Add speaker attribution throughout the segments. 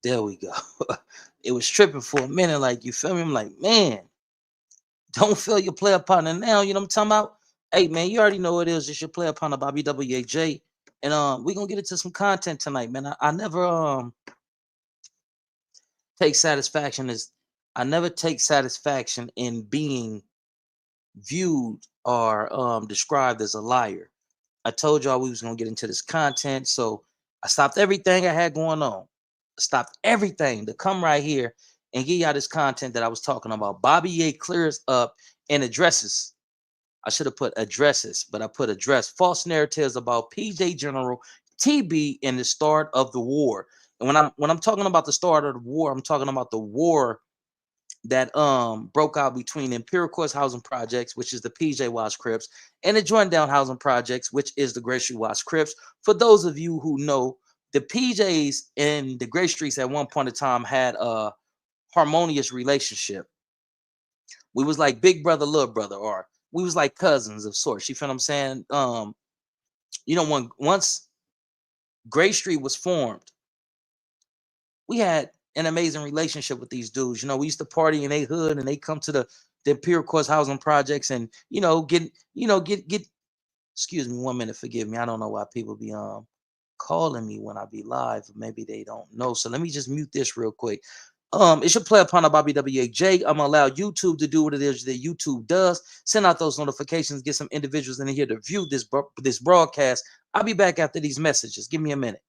Speaker 1: There we go. It was tripping for a minute, like you feel me? I'm like, man, don't feel your player partner now. You know what I'm talking about? Hey man, you already know what it is. It's your player partner, Bobby WAJ. And we're gonna get into some content tonight, man. I never take satisfaction as I never take satisfaction in being viewed or described as a liar. I told y'all we was gonna get into this content, so I stopped everything I had going on. I stopped everything to come right here and give y'all this content that I was talking about. Bobby A clears up and addresses. I should have put addresses, but I put address false narratives about PJ General TB in the start of the war. And when I'm talking about the start of the war, I'm talking about the war that broke out between Imperial Courts Housing Projects, which is the PJ Wash Crips, and the Joint Down Housing Projects, which is the Gray Street Wash Crips. For those of you who know, the PJs and the Gray Streets at one point in time had a harmonious relationship. We was like big brother, little brother, or we was like cousins of sorts. You feel what I'm saying? When once Gray Street was formed, we had an amazing relationship with these dudes. We used to party in a hood and they come to the Imperial Courts Housing Projects and get excuse me 1 minute, forgive me. I don't know why people be calling me when I be live. Maybe they don't know. So let me just mute this real quick. It should play upon a Bobby WAJ. I'm gonna allow YouTube to do what it is that YouTube does. Send out those notifications, get some individuals in here to view this broadcast. I'll be back after these messages. Give me a minute.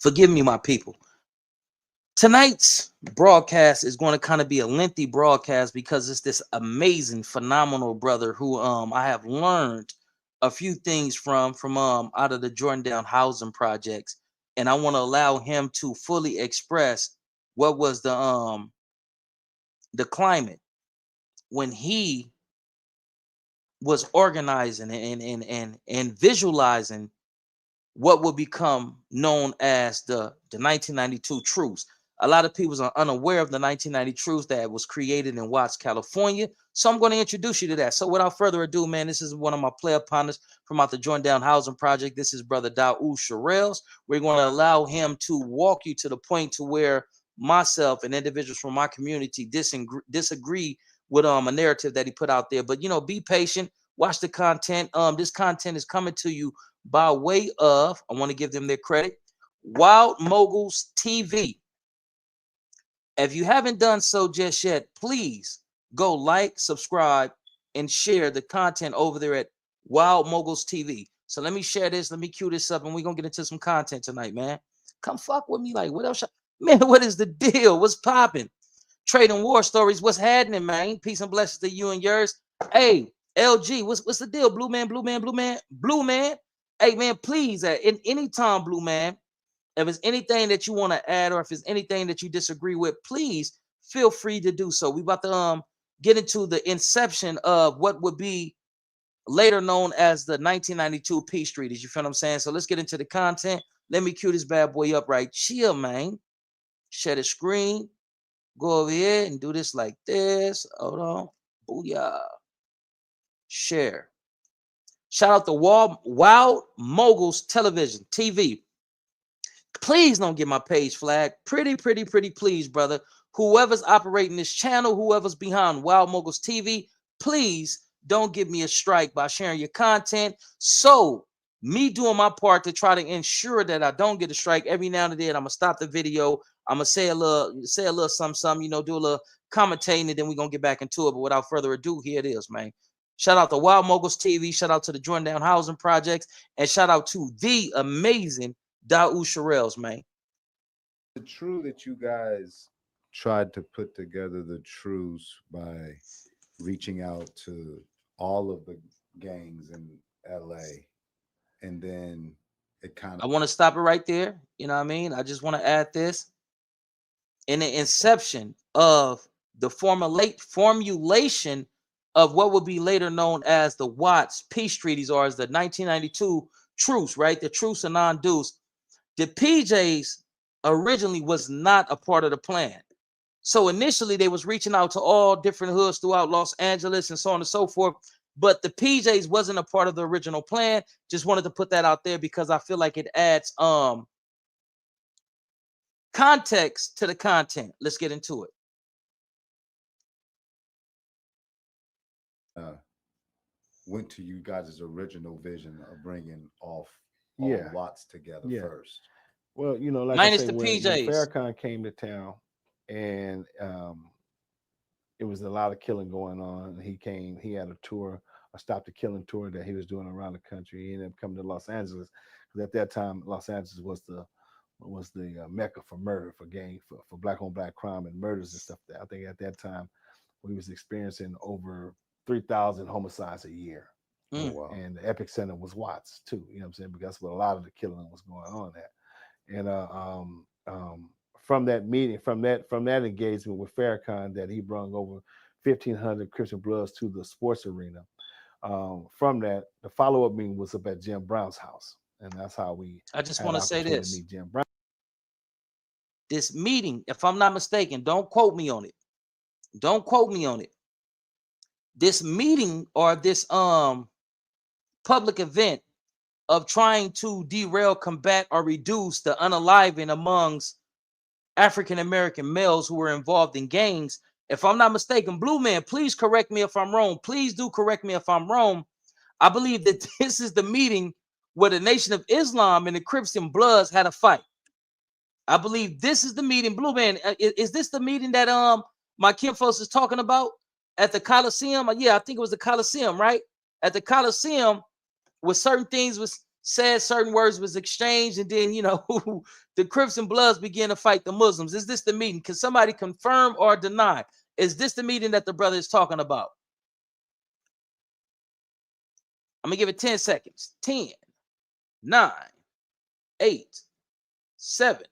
Speaker 1: Forgive me, my people. Tonight's broadcast is going to kind of be a lengthy broadcast because it's this amazing, phenomenal brother who I have learned a few things from out of the Jordan Down housing projects, and I want to allow him to fully express what was the climate when he was organizing and visualizing what would become known as the 1992 truce. A lot of people are unaware of the 1990 truce that was created in Watts, California. So I'm going to introduce you to that. So without further ado, man, this is one of my player partners from out the Joint Down Housing Project. This is Brother Daoud Sherrills. We're going to allow him to walk you to the point to where myself and individuals from my community disagree with a narrative that he put out there. But be patient. Watch the content. This content is coming to you by way of, I want to give them their credit, Wild Moguls TV. If you haven't done so just yet, please go like, subscribe, and share the content over there at Wild Moguls TV. So let me share this, let me cue this up, and we're gonna get into some content tonight, man. Come fuck with me. Like, what else? Man, what is the deal? What's popping? Trading war stories. What's happening, man? Peace and blessings to you and yours. Hey, LG, what's the deal? Blue man, blue man, blue man, blue man. Hey man, please, in any time, blue man, if it's anything that you want to add or if it's anything that you disagree with, please feel free to do so. We about to get into the inception of what would be later known as the 1992 P Street. You feel what I'm saying? So let's get into the content. Let me cue this bad boy up right. Chill, man. Share the screen. Go over here and do this like this. Hold on. Booyah. Share. Shout out to Wild Moguls Television, TV. Please don't get my page flagged. Pretty please, brother. Whoever's operating this channel, whoever's behind Wild Moguls TV, please don't give me a strike by sharing your content. So me doing my part to try to ensure that I don't get a strike every now and then, I'm gonna stop the video. I'm gonna say a little something, do a little commentating, and then we're gonna get back into it. But without further ado, here it is, man. Shout out to Wild Moguls TV, shout out to the Jordan Down Housing Projects, and shout out to the amazing Daoud Sherrills, man.
Speaker 2: Is it true that you guys tried to put together the truce by reaching out to all of the gangs and LA, and then it kind
Speaker 1: I want to stop it right there. You know what I mean? I just want to add this. In the inception of the formulation of what would be later known as the Watts Peace Treaties, or as the 1992 truce, right? The truce and non-duce. The PJs originally was not a part of the plan. So initially they was reaching out to all different hoods throughout Los Angeles and so on and so forth. But the PJs wasn't a part of the original plan. Just wanted to put that out there because I feel like it adds context to the content. Let's get into it.
Speaker 2: of went to you guys' original vision of bringing off all
Speaker 3: Yeah,
Speaker 2: Watts together
Speaker 3: yeah.
Speaker 2: first.
Speaker 3: Well, like I
Speaker 1: Minus
Speaker 3: say,
Speaker 1: the
Speaker 3: when
Speaker 1: PJs.
Speaker 3: Farrakhan came to town, and it was a lot of killing going on. He came, he had a tour, a Stop the Killing tour that he was doing around the country. He ended up coming to Los Angeles because at that time, Los Angeles was the mecca for murder, for gang, for black on black crime and murders and stuff. I think at that time we was experiencing over 3,000 homicides a year,
Speaker 2: Oh
Speaker 1: Mm.
Speaker 2: wow.
Speaker 3: and the epicenter was Watts too. You know what I'm saying? Because that's what a lot of the killing was going on at. And from that meeting, from that engagement with Farrakhan, that he brought over 1,500 Christian Bloods to the sports arena. From that, the follow-up meeting was up at Jim Brown's house, and that's how we
Speaker 1: I just
Speaker 3: had
Speaker 1: want
Speaker 3: the
Speaker 1: to say
Speaker 3: opportunity to
Speaker 1: this.
Speaker 3: meet Jim Brown.
Speaker 1: This meeting, if I'm not mistaken, don't quote me on it. Don't quote me on it. This meeting, or this public event of trying to derail, combat, or reduce the unaliving amongst African American males who were involved in gangs. If I'm not mistaken, Blue Man, please correct me if I'm wrong. Please do correct me if I'm wrong. I believe that this is the meeting where the Nation of Islam and the Crips and Bloods had a fight. I believe this is the meeting. Blue Man, is this the meeting that my kinfolks is talking about at the Coliseum? Yeah, I think it was the Coliseum, right? At the Coliseum, where certain things was said, certain words was exchanged, and then the Crips and Bloods began to fight the Muslims. Is this the meeting? Can somebody confirm or deny? Is this the meeting that the brother is talking about? I'm gonna give it 10 seconds. 10, 9, 8, 7,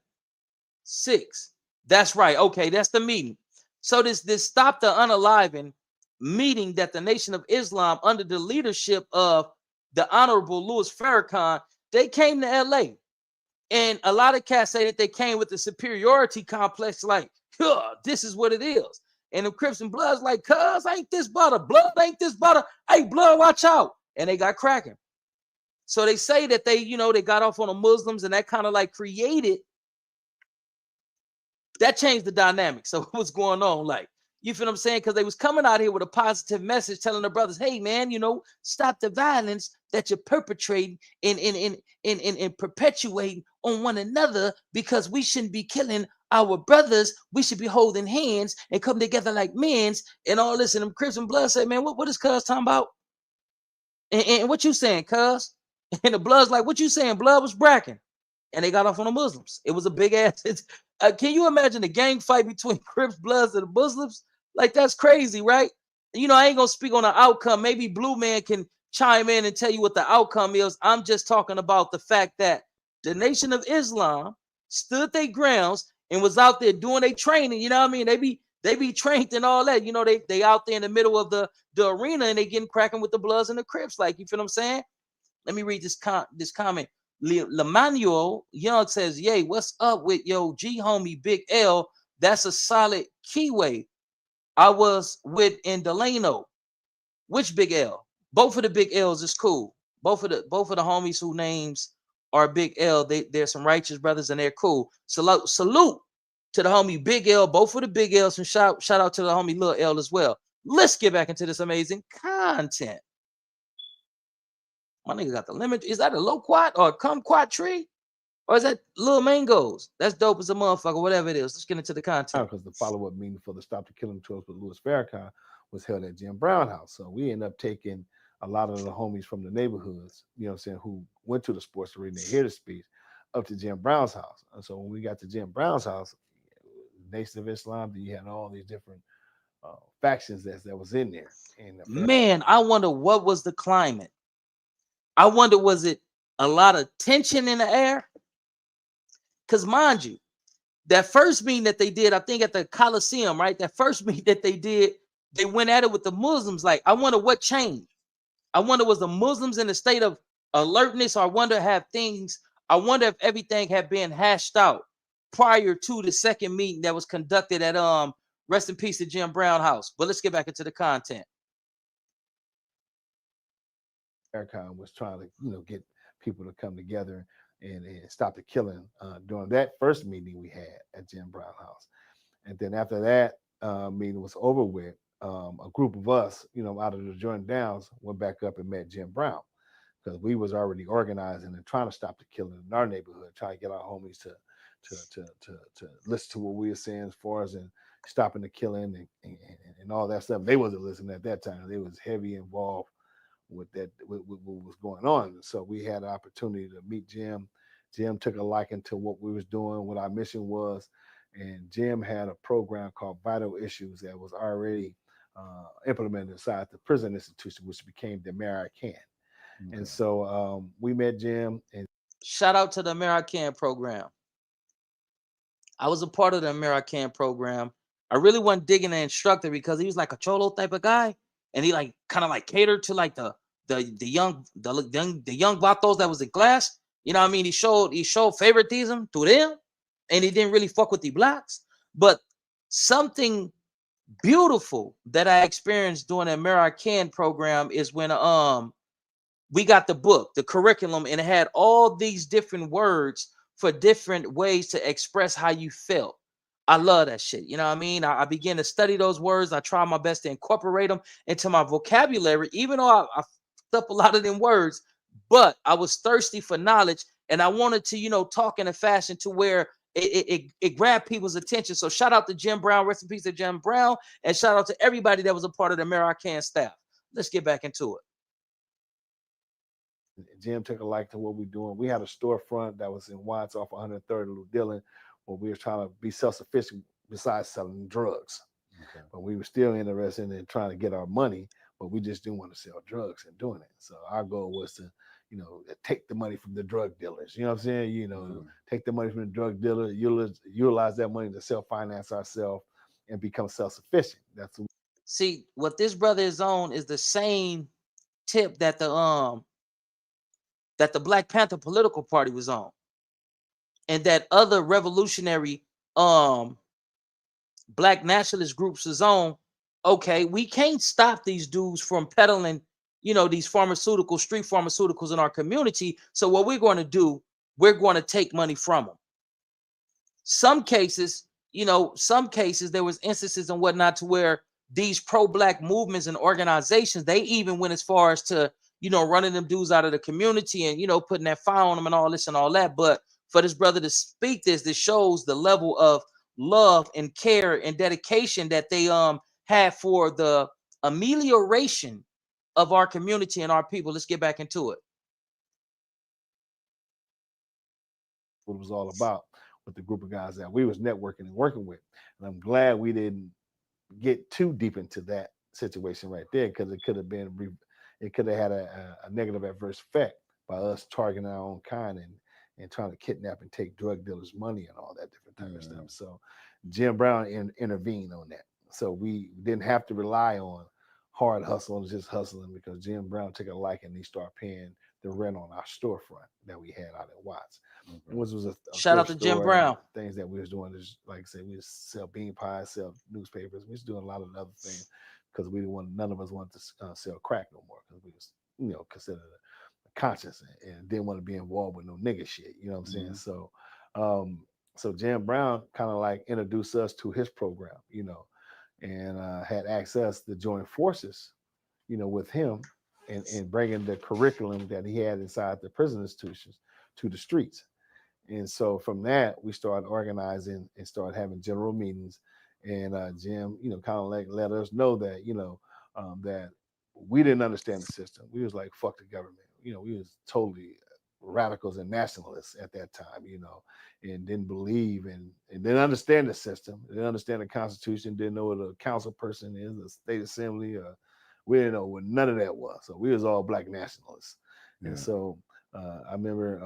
Speaker 1: 6. That's right. Okay, that's the meeting. So this Stop the Unaliving meeting that the Nation of Islam, under the leadership of the Honorable Louis Farrakhan, they came to LA. And a lot of cats say that they came with the superiority complex, like, this is what it is. And the Crips and Bloods like, cuz, ain't this butter? Blood, ain't this butter? Hey, Blood, watch out. And they got cracking. So they say that they got off on the Muslims, and that kind of like created, that changed the dynamic. So what's going on? Like, you feel what I'm saying? Because they was coming out here with a positive message, telling the brothers, hey man, stop the violence that you're perpetrating and perpetuating on one another, because we shouldn't be killing our brothers. We should be holding hands and come together like men's and all this. And them Crips and Blood say, man, what is cuz talking about? And what you saying, cuz? And the Blood's like, what you saying? Blood was bracking. And they got off on the Muslims. It was a big ass. Can you imagine a gang fight between Crips, Bloods, and the Muslims? Like, that's crazy, right? I ain't gonna speak on the outcome. Maybe Blue Man can chime in and tell you what the outcome is. I'm just talking about the fact that the Nation of Islam stood their grounds and was out there doing their training. You know what I mean? They be trained and all that. They out there in the middle of the arena, and they getting cracking with the Bloods and the Crips. Like, you feel what I'm saying? Let me read this comment. Lemanuel Young says, yay, what's up with yo G homie Big L? That's a solid keyway. I was with in Delano. Which Big L? Both of the Big L's is cool. Both of the homies who names are Big L. They're some righteous brothers, and they're cool. Salute to the homie Big L, both of the Big L's, and shout out to the homie Lil L as well. Let's get back into this amazing content. My nigga got the limit. Is that a loquat or a kumquat tree? Or is that little mangoes? That's dope as a motherfucker, whatever it is. Let's get into the content.
Speaker 3: Because the follow-up meeting for the Stop the Killing tours with Louis Farrakhan was held at Jim Brown house. So we ended up taking a lot of the homies from the neighborhoods, who went to the sports arena to hear the speech, up to Jim Brown's house. And so when we got to Jim Brown's house, Nation of Islam, you had all these different factions that was in there. And
Speaker 1: Man, I wonder what was the climate. I wonder, was it a lot of tension in the air? Because mind you, that first meeting that they did, I think at the Coliseum, right? That first meeting that they did, they went at it with the Muslims. Like, I wonder what changed. I wonder, was the Muslims in a state of alertness? Or I wonder, I wonder if everything had been hashed out prior to the second meeting that was conducted at rest in peace to Jim Brown house. But let's get back into the content.
Speaker 3: Farrakhan was trying to, get people to come together and stop the killing during that first meeting we had at Jim Brown House. And then after that meeting was over with, a group of us, out of the Jordan Downs went back up and met Jim Brown because we was already organizing and trying to stop the killing in our neighborhood, trying to get our homies to listen to what we were saying as far as in stopping the killing and all that stuff. They wasn't listening at that time. They was heavy involved with that with what was going on. So we had an opportunity to meet Jim. Jim took a liking to what we was doing, what our mission was, and Jim had a program called Vital Issues that was already implemented inside the prison institution, which became the American. Okay. And so we met Jim. And
Speaker 1: shout out to the American program. I was a part of the American program. I really wasn't digging the instructor because he was like a cholo type of guy, and he like kind of like catered to like the young vatos that was in class. You know what I mean? He showed favoritism to them, and he didn't really fuck with the blacks. But something beautiful that I experienced during the American program is when we got the book, the curriculum, and it had all these different words for different ways to express how you felt. I love that shit. You know what I mean? I began to study those words. I try my best to incorporate them into my vocabulary, even though I fucked up a lot of them words. But I was thirsty for knowledge, and I wanted to, talk in a fashion to where it grabbed people's attention. So shout out to Jim Brown, rest in peace to Jim Brown, and shout out to everybody that was a part of the American staff. Let's get back into it.
Speaker 3: Jim took a like to what we're doing. We had a storefront that was in Watts off 103rd and Lou Dillon, where we were trying to be self-sufficient besides selling drugs. Okay. But we were still interested in trying to get our money, but we just didn't want to sell drugs and doing it. So our goal was to, take the money from the drug dealers. You know what I'm saying? Take the money from the drug dealer, utilize that money to self-finance ourselves and become self-sufficient. That's what.
Speaker 1: See, what this brother is on is the same tip that the Black Panther political party was on, and that other revolutionary black nationalist groups is on. Okay, we can't stop these dudes from peddling, these street pharmaceuticals in our community. So what we're going to do, we're going to take money from them. Some cases there was instances and whatnot to where these pro-black movements and organizations, they even went as far as to, running them dudes out of the community and, putting that fire on them and all this and all that. But for this brother to speak this shows the level of love and care and dedication that they had for the amelioration of our community and our people. Let's get back into it.
Speaker 3: What it was all about with the group of guys that we was networking and working with. And I'm glad we didn't get too deep into that situation right there, because it could have had a negative adverse effect by us targeting our own kind and trying to kidnap and take drug dealers' money and all that different type of stuff. So Jim Brown intervened on that. So we didn't have to rely on hard hustle and just hustling, because Jim Brown took a liking and he started paying the rent on our storefront that we had out at Watts. Okay. Which was a
Speaker 1: shout out to Jim Brown.
Speaker 3: Things that we was doing is, like I said, we just sell bean pies, sell newspapers. We was doing a lot of other things because none of us wanted to sell crack no more, because we was, considered a conscience and didn't want to be involved with no nigga shit. You know what I'm saying? So, so Jim Brown kind of like introduced us to his program, and had access to join forces, with him and bringing the curriculum that he had inside the prison institutions to the streets. And so from that, we started organizing and started having general meetings. And Jim, kind of like let us know that, that we didn't understand the system. We was like, fuck the government. We was totally radicals and nationalists at that time, and didn't believe and didn't understand the system, didn't understand the Constitution, didn't know what a council person is, a state assembly, we didn't know what none of that was. So we was all black nationalists. And
Speaker 2: Yeah.
Speaker 3: so I remember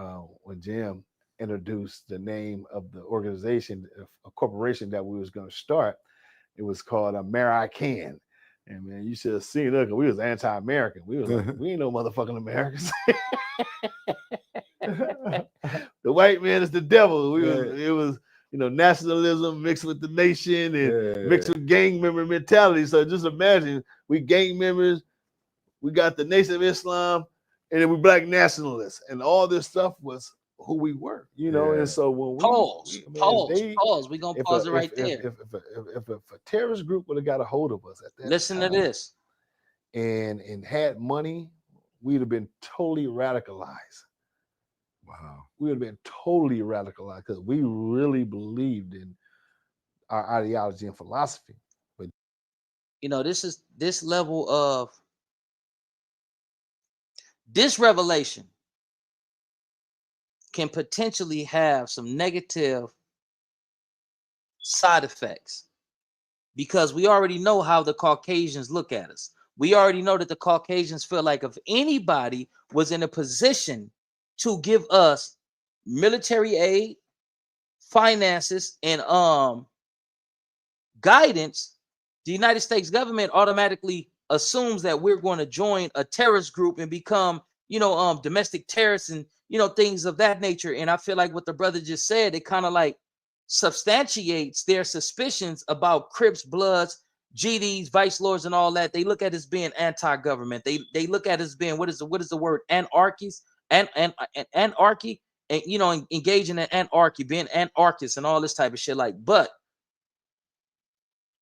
Speaker 3: when Jim introduced the name of the organization, a corporation that we was going to start. It was called American. And man, you should have seen us. We was anti-American. We was like, we ain't no motherfucking Americans. The white man is the devil. It was nationalism mixed with the nation and mixed with gang member mentality. So just imagine we gang members, we got the Nation of Islam, and then we black nationalists, and all this stuff was who we were, And so when
Speaker 1: Pause.
Speaker 3: man,
Speaker 1: Pause. Pause. We're gonna pause it right there.
Speaker 3: if a terrorist group would have got a hold of us at that
Speaker 1: Listen to
Speaker 3: time
Speaker 1: this.
Speaker 3: and had money, we'd have been totally radicalized.
Speaker 2: Wow.
Speaker 3: We would have been totally radicalized because we really believed in our ideology and philosophy. But
Speaker 1: This level of this revelation can potentially have some negative side effects because we already know how the Caucasians look at us. We already know that the Caucasians feel like if anybody was in a position to give us military aid, finances, and guidance, the United States government automatically assumes that we're going to join a terrorist group and become, domestic terrorists and things of that nature. And I feel like what the brother just said, it kind of like substantiates their suspicions about Crips, Bloods, GDs, Vice Lords, and all that. They look at us being anti-government. They look at us being what is the word anarchists and anarchy and engaging in anarchy, being anarchists and all this type of shit. Like, but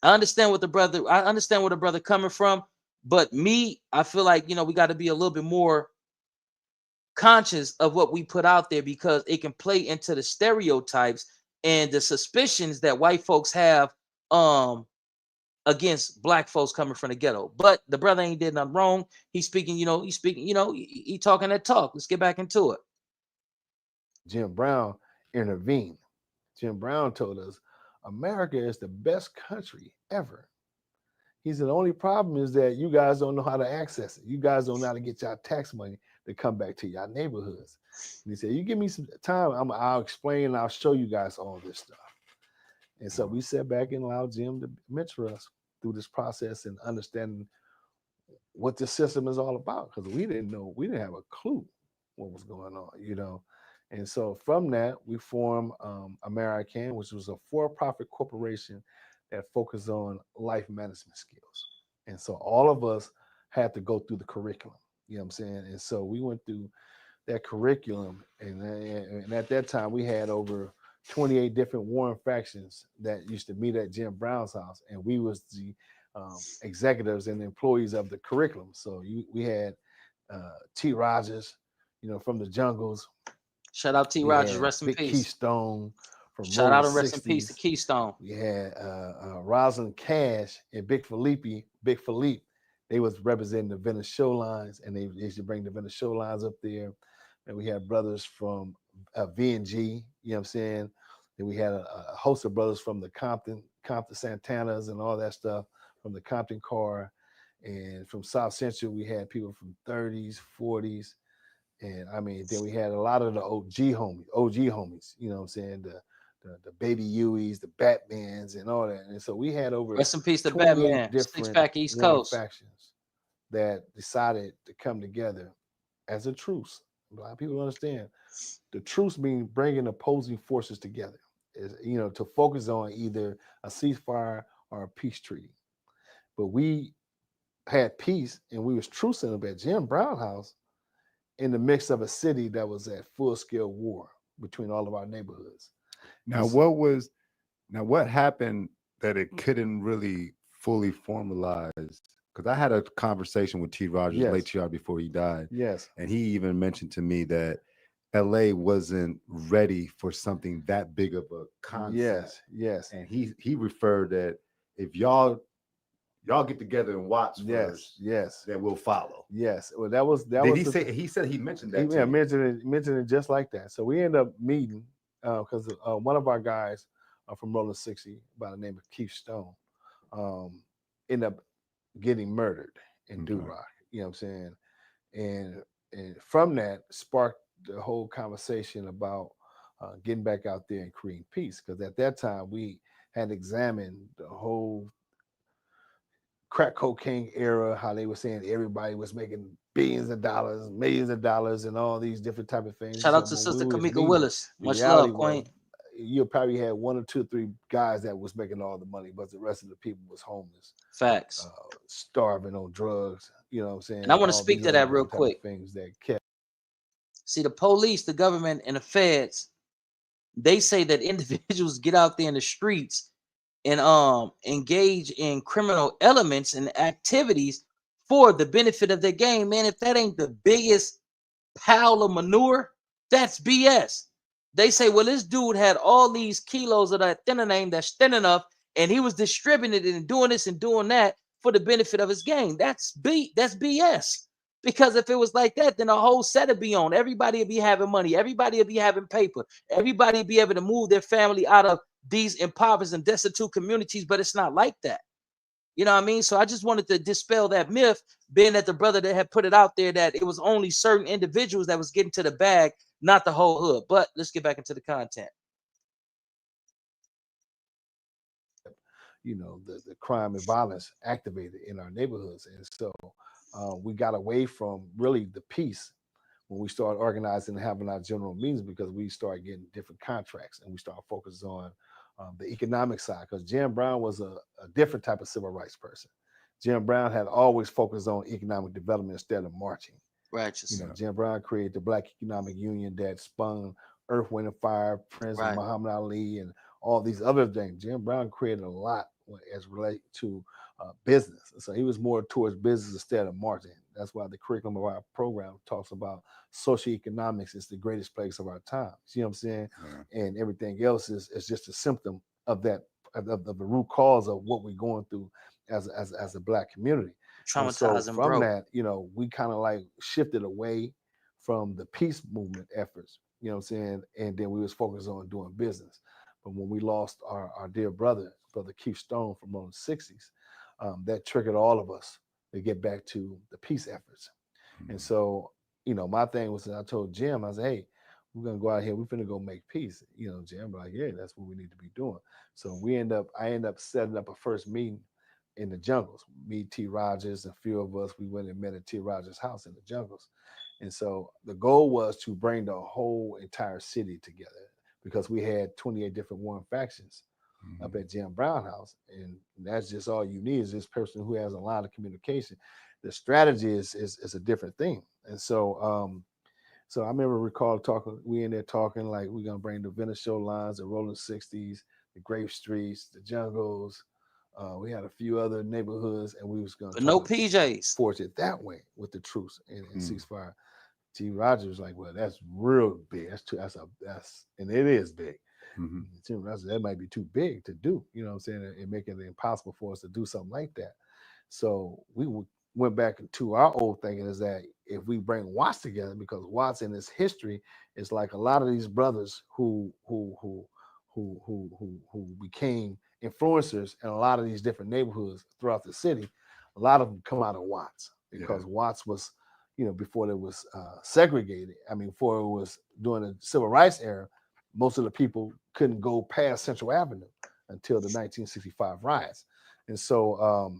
Speaker 1: I understand where the brother coming from, but me, I feel like we got to be a little bit more conscious of what we put out there because it can play into the stereotypes and the suspicions that white folks have against black folks coming from the ghetto. But the brother ain't did nothing wrong. He's speaking, he talking that talk. Let's get back into it.
Speaker 3: Jim Brown intervened. Jim Brown told us America is the best country ever. He said the only problem is that you guys don't know how to access it. You guys don't know how to get your tax money to come back to your neighborhoods. And he said, you give me some time, I'll explain and I'll show you guys all this stuff. And so we sat back and allowed Jim to mentor us through this process and understanding what the system is all about because we didn't have a clue what was going on. And so from that, we formed American, which was a for-profit corporation that focused on life management skills. And so all of us had to go through the curriculum, you know what I'm saying? And so we went through that curriculum. And at that time, we had over 28 different warring factions that used to meet at Jim Brown's house. And we was the executives and employees of the curriculum. So we had T. Rogers, from the jungles.
Speaker 1: Shout out T.
Speaker 3: We
Speaker 1: Rogers,
Speaker 3: had
Speaker 1: rest in
Speaker 3: Big
Speaker 1: peace.
Speaker 3: Keystone from
Speaker 1: Shout
Speaker 3: Rolling
Speaker 1: out and rest in peace to
Speaker 3: 60s.
Speaker 1: Keystone.
Speaker 3: We had Rosalind Cash and Big Philippe. They was representing the Venice showlines, and they used to bring the Venice showlines up there. And we had brothers from V&G, you know what I'm saying? Then we had a host of brothers from the Compton Santanas and all that stuff from the Compton car. And from South Central, we had people from 30s, 40s. And I mean, then we had a lot of the OG homies, you know what I'm saying? The Baby Hueys, the Batmans, and all that. And so we had over
Speaker 1: Rest in peace to
Speaker 3: 28
Speaker 1: Batman. Six
Speaker 3: different
Speaker 1: pack East
Speaker 3: warring
Speaker 1: Coast.
Speaker 3: factions that decided to come together as a truce. A lot of people don't understand the truce means bringing opposing forces together. Is to focus on either a ceasefire or a peace treaty. But we had peace and we was trucing up at Jim Brown House in the midst of a city that was at full scale war between all of our neighborhoods.
Speaker 2: Now, what happened that it couldn't really fully formalize? Because I had a conversation with T. Rogers,
Speaker 3: Yes.
Speaker 2: late T. R. before he died.
Speaker 3: Yes.
Speaker 2: And he even mentioned to me that LA wasn't ready for something that big of a concept.
Speaker 3: Yes.
Speaker 2: And he referred that if y'all get together and watch first,
Speaker 3: yes,
Speaker 2: then we'll follow.
Speaker 3: Yes. Well, that was
Speaker 2: He said he mentioned that.
Speaker 3: Yeah, mentioned it just like that. So we ended up meeting because one of our guys from Rolling 60 by the name of Keith Stone ended up getting murdered in Durock. You know what I'm saying? And and from that sparked the whole conversation about getting back out there and creating peace. Because at that time we had examined the whole crack cocaine era, how they were saying everybody was making billions of dollars, millions of dollars, and all these different type of things.
Speaker 1: Shout
Speaker 3: So
Speaker 1: out to
Speaker 3: when we
Speaker 1: Sister
Speaker 3: was
Speaker 1: Kamika
Speaker 3: meeting,
Speaker 1: Willis.
Speaker 3: the
Speaker 1: Much
Speaker 3: reality
Speaker 1: love,
Speaker 3: was
Speaker 1: Queen.
Speaker 3: you probably had one or two or three guys that was making all the money, but the rest of the people was homeless,
Speaker 1: Facts.
Speaker 3: starving on drugs, you know what I'm
Speaker 1: And I
Speaker 3: saying, and
Speaker 1: want to
Speaker 3: all
Speaker 1: speak
Speaker 3: these
Speaker 1: to
Speaker 3: other
Speaker 1: that real
Speaker 3: different type of
Speaker 1: quick.
Speaker 3: things that kept.
Speaker 1: See, the police, the government, and the feds, they say that individuals get out there in the streets and engage in criminal elements and activities for the benefit of their game. Man, if that ain't the biggest pile of manure, that's BS. They say, well, this dude had all these kilos of that thinner name that's thin enough, and he was distributing it and doing this and doing that for the benefit of his game. That's BS. Because if it was like that, then the whole set would be on. Everybody would be having money. Everybody would be having paper. Everybody would be able to move their family out of these impoverished and destitute communities. But it's not like that. You know what I mean? So I just wanted to dispel that myth, being that the brother that had put it out there that it was only certain individuals that was getting to the bag, not the whole hood. But let's get back into the content.
Speaker 3: The crime and violence activated in our neighborhoods, and so we got away from really the peace when we started organizing and having our general meetings, because we started getting different contracts and we started focusing on the economic side, because Jim Brown was a different type of civil rights person. Jim Brown had always focused on economic development instead of marching.
Speaker 1: Righteous.
Speaker 3: Jim Brown created the Black Economic Union that spun Earth, Wind, and Fire, President
Speaker 1: Right.
Speaker 3: Muhammad Ali, and all these other things. Jim Brown created a lot as relate to business. So he was more towards business instead of marketing. That's why the curriculum of our program talks about socioeconomics is the greatest place of our time. See what I'm saying?
Speaker 2: Yeah.
Speaker 3: And everything else is just a symptom of that, of the root cause of what we're going through as a Black community. And so
Speaker 1: Traumatized and
Speaker 3: from
Speaker 1: broke.
Speaker 3: that, we kind of like shifted away from the peace movement efforts, you know what I'm saying? And then we was focused on doing business. But when we lost our dear brother Keith Stone from the 60s, that triggered all of us to get back to the peace efforts. And so, my thing was that I told Jim, I said, hey, we're gonna go out here, we're gonna go make peace. Jim like, yeah, that's what we need to be doing. So I end up setting up a first meeting in the jungles. Me, T. Rogers, and a few of us, we went and met at T. Rogers' house in the jungles. And so the goal was to bring the whole entire city together, because we had 28 different warring factions up at Jim Brown House. And that's just all you need, is this person who has a lot of communication. The strategy is a different thing. And so I remember recall talking, we in there talking like we're gonna bring the Venice show lines, the Rolling 60s, the Grape Streets, the Jungles. We had a few other neighborhoods, and we was gonna
Speaker 1: But
Speaker 3: try
Speaker 1: no
Speaker 3: to
Speaker 1: PJs.
Speaker 3: forge it that way with the truce and ceasefire. T. Rogers was like, well, that's real big. And it is big. That might be too big to do, you know what I'm saying, and make it impossible for us to do something like that. So we went back to our old thinking, is that if we bring Watts together, because Watts in his history is like a lot of these brothers who became influencers in a lot of these different neighborhoods throughout the city. A lot of them come out of Watts, because Watts was, before it was segregated. I mean, before it was during the civil rights era, most of the people couldn't go past Central Avenue until the 1965 riots. And so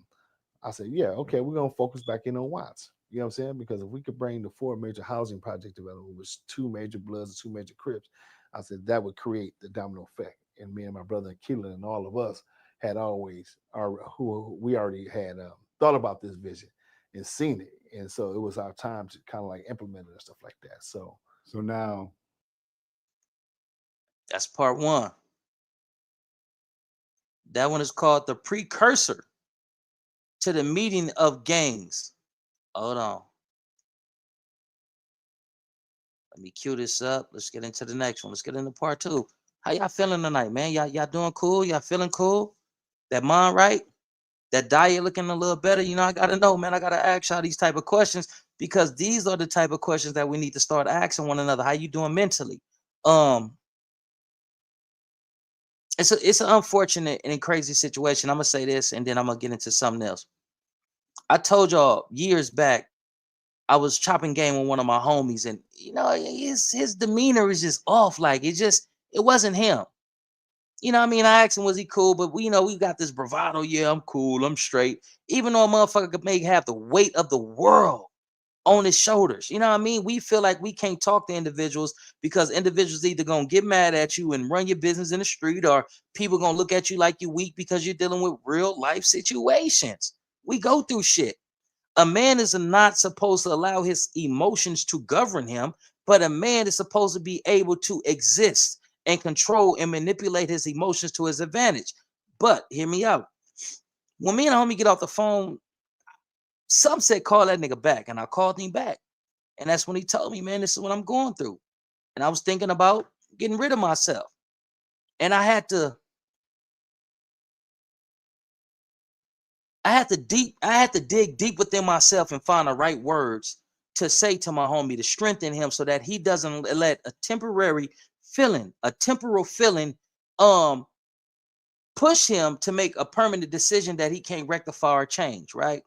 Speaker 3: I said, yeah, okay, we're going to focus back in on Watts. You know what I'm saying? Because if we could bring the 4 major housing project development, which 2 major Bloods and 2 major Crips, I said that would create the domino effect. And me and my brother Keelan and all of us had we already had thought about this vision and seen it. And so it was our time to kind of like implement it and stuff like that. So
Speaker 2: now
Speaker 1: That's part one. That one is called the precursor to the meeting of gangs. Hold on. Let me cue this up. Let's get into the next one. Let's get into part two. How y'all feeling tonight, man? Y'all doing cool? Y'all feeling cool? That mind right? That diet looking a little better? I gotta know, man. I gotta ask y'all these type of questions, because these are the type of questions that we need to start asking one another. How you doing mentally? It's an unfortunate and crazy situation. I'm gonna say this, and then I'm gonna get into something else. I told y'all years back I was chopping game with one of my homies, and his demeanor is just off. Like it wasn't him. I mean, I asked him, was he cool? But we got this bravado. Yeah, I'm cool. I'm straight. Even though a motherfucker may have the weight of the world on his shoulders. You know what I mean? We feel like we can't talk to individuals because individuals either gonna get mad at you and run your business in the street, or people gonna look at you like you're weak because you're dealing with real life situations. We go through shit. A man is not supposed to allow his emotions to govern him, but a man is supposed to be able to exist and control and manipulate his emotions to his advantage. But hear me out. When me and homie get off the phone, some said call that nigga back, and I called him back. And that's when he told me, man, this is what I'm going through. And I was thinking about getting rid of myself. And I had to dig deep within myself and find the right words to say to my homie to strengthen him so that he doesn't let a temporal feeling, um, push him to make a permanent decision that he can't rectify or change, right?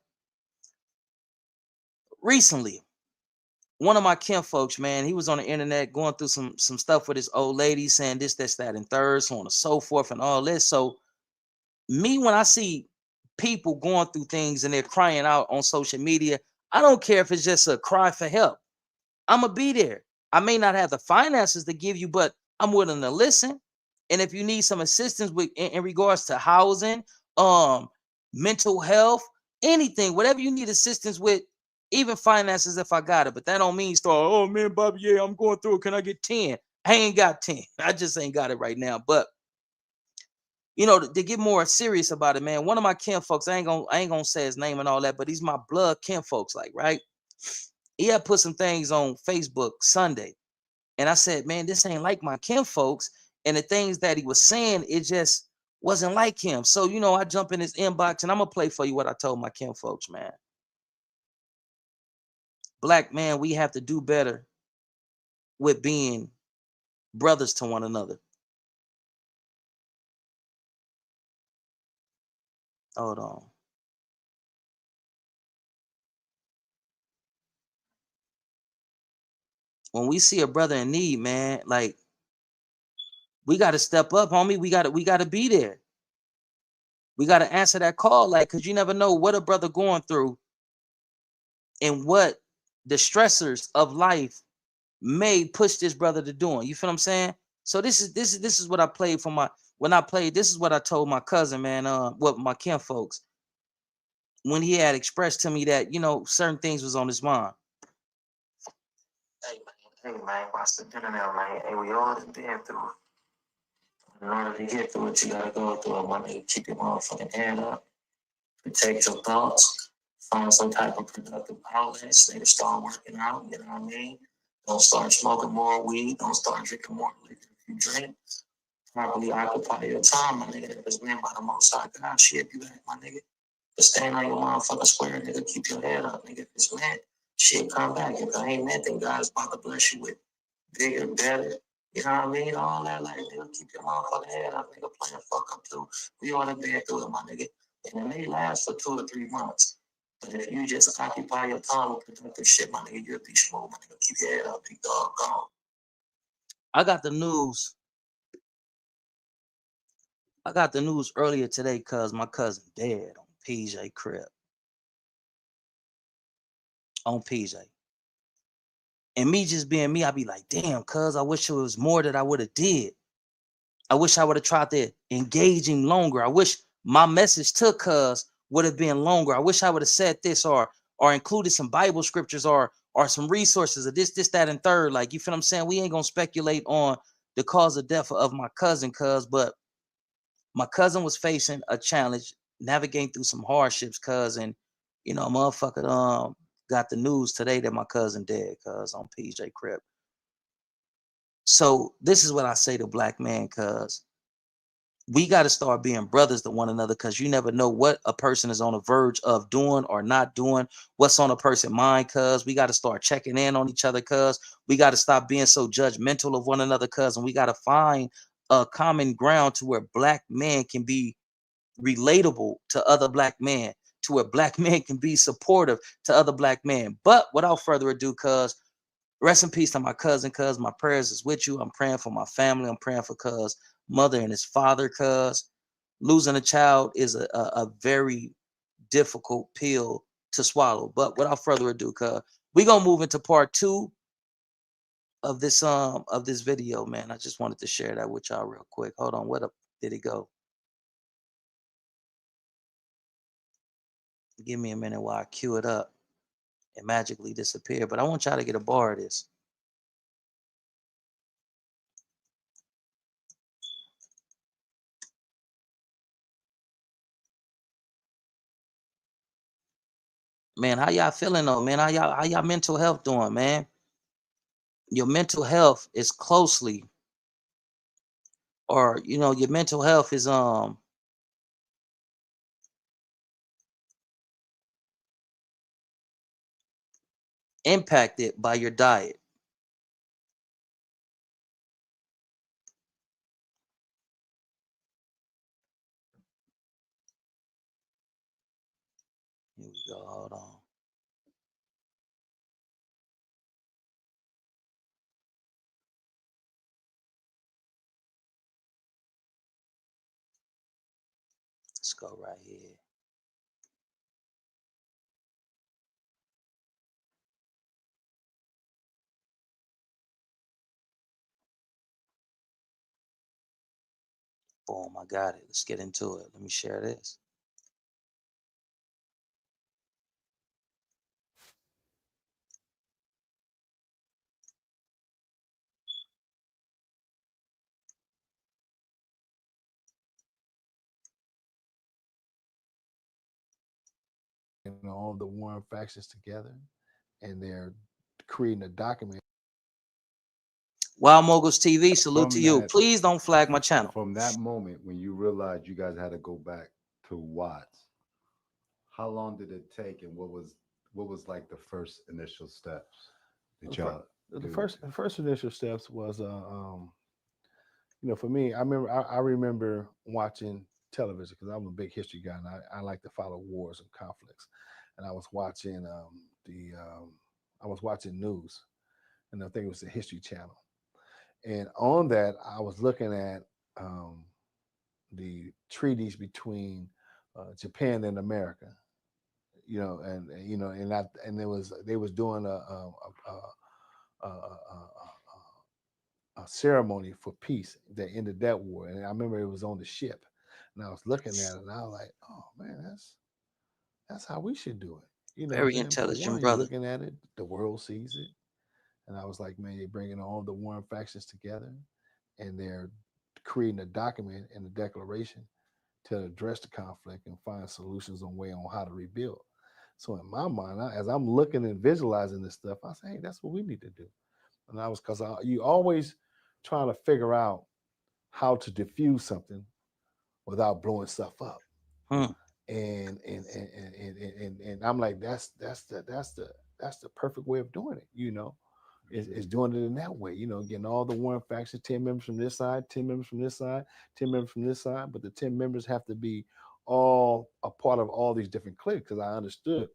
Speaker 1: Recently, one of my kin folks, man, he was on the internet going through some stuff with his old lady, saying this, that, and third, so on and so forth, and all this. So me, when I see people going through things and they're crying out on social media, I don't care if it's just a cry for help. I'm gonna be there. I may not have the finances to give you, but I'm willing to listen. And if you need some assistance with in regards to housing, um, mental health, anything, whatever you need assistance with, even finances, if I got it. But that don't mean start. Oh man, Bobby, yeah, I'm going through it. Can I get 10? I ain't got 10. I just ain't got it right now. But to get more serious about it, man. One of my kin folks, I ain't gonna say his name and all that, but he's my blood kin folks, like, right? He had put some things on Facebook Sunday. And I said, man, this ain't like my kin folks. And the things that he was saying, it just wasn't like him. So, I jump in his inbox and I'm gonna play for you what I told my kin folks, man. Black man, we have to do better with being brothers to one another. Hold on. When we see a brother in need, man, like, we got to step up, homie. We got to be there. We got to answer that call, like, because you never know what a brother going through and what the stressors of life may push this brother to doing. You feel what I'm saying? So this is what I played for my when I played. This is what I told my cousin, man. What my kin folks, when he had expressed to me that certain things was on his mind. Hey man, watch the dinner now, man. Hey, we all been through it. In order to get through it, you gotta go through it. My nigga, keep your motherfucking head up. Protect your thoughts. Find some type of productive outlet. Stay to start working out. You know what I mean? Don't start smoking more weed. Don't start drinking more liquor if you drink. Properly occupy your time, my nigga. If it's meant by the most high God, shit, you got it, my nigga. But stand on your motherfucking square, nigga. Keep your head up, nigga. If it's meant, shit, come back. If it ain't meant, then God's about to bless you with bigger, better. You know what I mean? All that, like, nigga, keep your motherfucking head up, nigga. Playing fuck up too. We all have been through it, my nigga. And it may last for 2 or 3 months. But if you just occupy your time with productive shit, my nigga, you'll be smooth, my nigga. Keep your head up, big dog. Gone. I got the news. I got the news earlier today because my cousin dead on PJ crib. On PJ. And me just being me, I'd be like, damn, cuz I wish it was more that I would have did. I wish I would have tried to engage him longer. I wish my message to cuz would have been longer. I wish I would have said this or included some Bible scriptures or some resources or this, that, and third. Like, you feel what I'm saying? We ain't gonna speculate on the cause of death of my cousin, cuz, but my cousin was facing a challenge, navigating through some hardships, cuz, and motherfucker got the news today that my cousin dead, cuz, on PJ Crib. So this is what I say to black man, cuz we got to start being brothers to one another, because you never know what a person is on the verge of doing or not doing, what's on a person's mind, cuz we got to start checking in on each other, cuz we got to stop being so judgmental of one another, cuz, and we got to find a common ground to where black men can be relatable to other black men, to where black men can be supportive to other black men. But without further ado, cuz, rest in peace to my cousin, cuz. My prayers is with you. I'm praying for my family. I'm praying for cuz mother and his father, cuz. Losing a child is a very difficult pill to swallow. But without further ado, cuz, we gonna move into part two of this video, man. I just wanted to share that with y'all real quick. Hold on, what up did it go? Give me a minute while I cue it up. It magically disappeared, but I want y'all to get a bar of this. Man, how y'all feeling though, man? How y'all mental health doing, man? Your mental health is closely, or your mental health is impacted by your diet. Here we go. Hold on. Let's go right here. Boom, I got it. Let's get into it. Let me share this.
Speaker 3: And all the warring factions together, and they're creating a document.
Speaker 1: Wild Moguls TV, salute to
Speaker 2: From
Speaker 1: you.
Speaker 2: that
Speaker 1: Please don't flag my channel.
Speaker 2: from that moment when you realized you guys had to go back to Watts, how long did it take, and what was like the first initial steps that y'all
Speaker 3: The
Speaker 2: do?
Speaker 3: first initial steps was for me, I remember watching television because I'm a big history guy and I like to follow wars and conflicts. And I was watching I was watching news, and I think it was the History Channel. And on that, I was looking at the treaties between Japan and America. And there was they was doing a ceremony for peace that ended that war. And I remember it was on the ship, and I was looking at it, and I was like, "Oh man, that's how we should do it." You know what I'm
Speaker 1: Very
Speaker 3: saying? For
Speaker 1: intelligent
Speaker 3: one, you're
Speaker 1: brother.
Speaker 3: looking at it, the world sees it, and I was like, "Man, they're bringing all the warring factions together, and they're creating a document and a declaration to address the conflict and find solutions on way on how to rebuild." So in my mind, as I'm looking and visualizing this stuff, I say, "Hey, that's what we need to do." And I was because you always trying to figure out how to diffuse something without blowing stuff up.
Speaker 1: Hmm.
Speaker 3: And I'm like, that's the perfect way of doing it. Is doing it in that way. Getting all the warring factions, 10 members from this side, 10 members from this side, 10 members from this side, but the 10 members have to be all a part of all these different cliques. Because I understood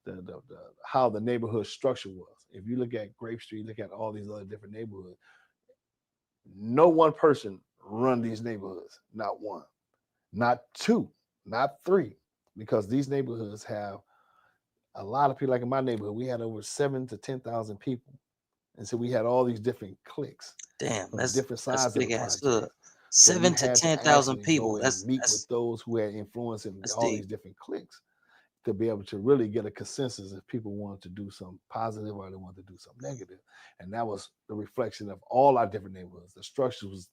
Speaker 3: the how the neighborhood structure was. If you look at Grape Street, look at all these other different neighborhoods, no one person run these neighborhoods. Not one, not two, not three, because these neighborhoods have a lot of people. Like in my neighborhood, we had over 7 to 10,000 people, and so we had all these different cliques
Speaker 1: Damn,
Speaker 3: from different
Speaker 1: that's a
Speaker 3: sides of the
Speaker 1: big ass hood.
Speaker 3: project. So you
Speaker 1: Seven to
Speaker 3: had
Speaker 1: ten
Speaker 3: to
Speaker 1: thousand
Speaker 3: actually
Speaker 1: people.
Speaker 3: go and
Speaker 1: That's
Speaker 3: meet with
Speaker 1: that's
Speaker 3: those who had influence in
Speaker 1: that's
Speaker 3: all
Speaker 1: deep.
Speaker 3: these different cliques to be able to really get a consensus if people wanted to do something positive or they wanted to do something negative. And that was the reflection of all our different neighborhoods. The structure was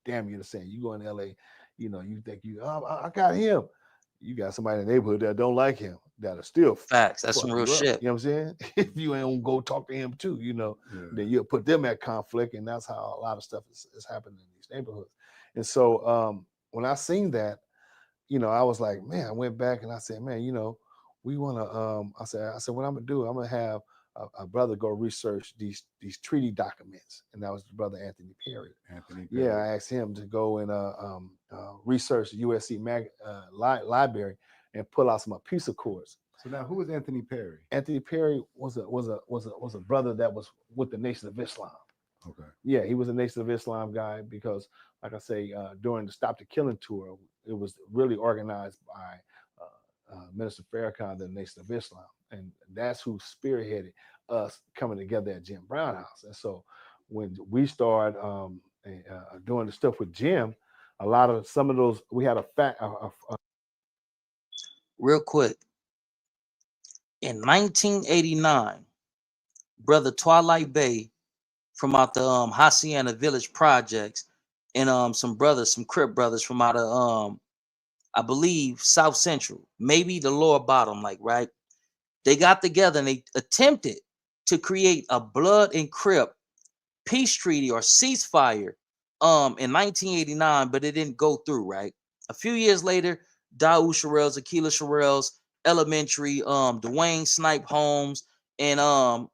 Speaker 3: damn near the same. You go in LA, you think I got him. You got somebody in the neighborhood that don't like him that'll still
Speaker 1: Facts. That's
Speaker 3: fuck
Speaker 1: some real
Speaker 3: you up.
Speaker 1: shit.
Speaker 3: You know what I'm saying? If you ain't go talk to him too,
Speaker 2: Yeah.
Speaker 3: then you'll put them at conflict, and that's how a lot of stuff is happening in these neighborhoods. And so when I seen that, I was like, man, I went back and I said, man, we want to. I said, what I'm gonna do? I'm gonna have a brother go research these treaty documents, and that was brother Anthony Perry.
Speaker 2: Anthony
Speaker 3: Yeah,
Speaker 2: Perry.
Speaker 3: I asked him to go and research the USC library and pull out some apiece cords.
Speaker 2: So now, who is Anthony Perry?
Speaker 3: Anthony Perry was a brother that was with the Nation of Islam.
Speaker 2: Okay.
Speaker 3: Yeah, he was a Nation of Islam guy because, like I say, during the Stop the Killing tour, it was really organized by Minister Farrakhan, the Nation of Islam, and that's who spearheaded us coming together at Jim Brown House. And so, when we started doing the stuff with Jim, a lot of some of those we had a fact.
Speaker 1: Real quick, in 1989, brother Twilight Bay from out the Hacienda Village projects, and some brothers, some Crip brothers from out of I believe South Central, maybe the lower bottom, like right. They got together and they attempted to create a blood and Crip peace treaty or ceasefire in 1989, but it didn't go through, right? A few years later, Daoud Sherrills, Aquila Sherrills, Elementary, Dwayne Snipe Holmes, and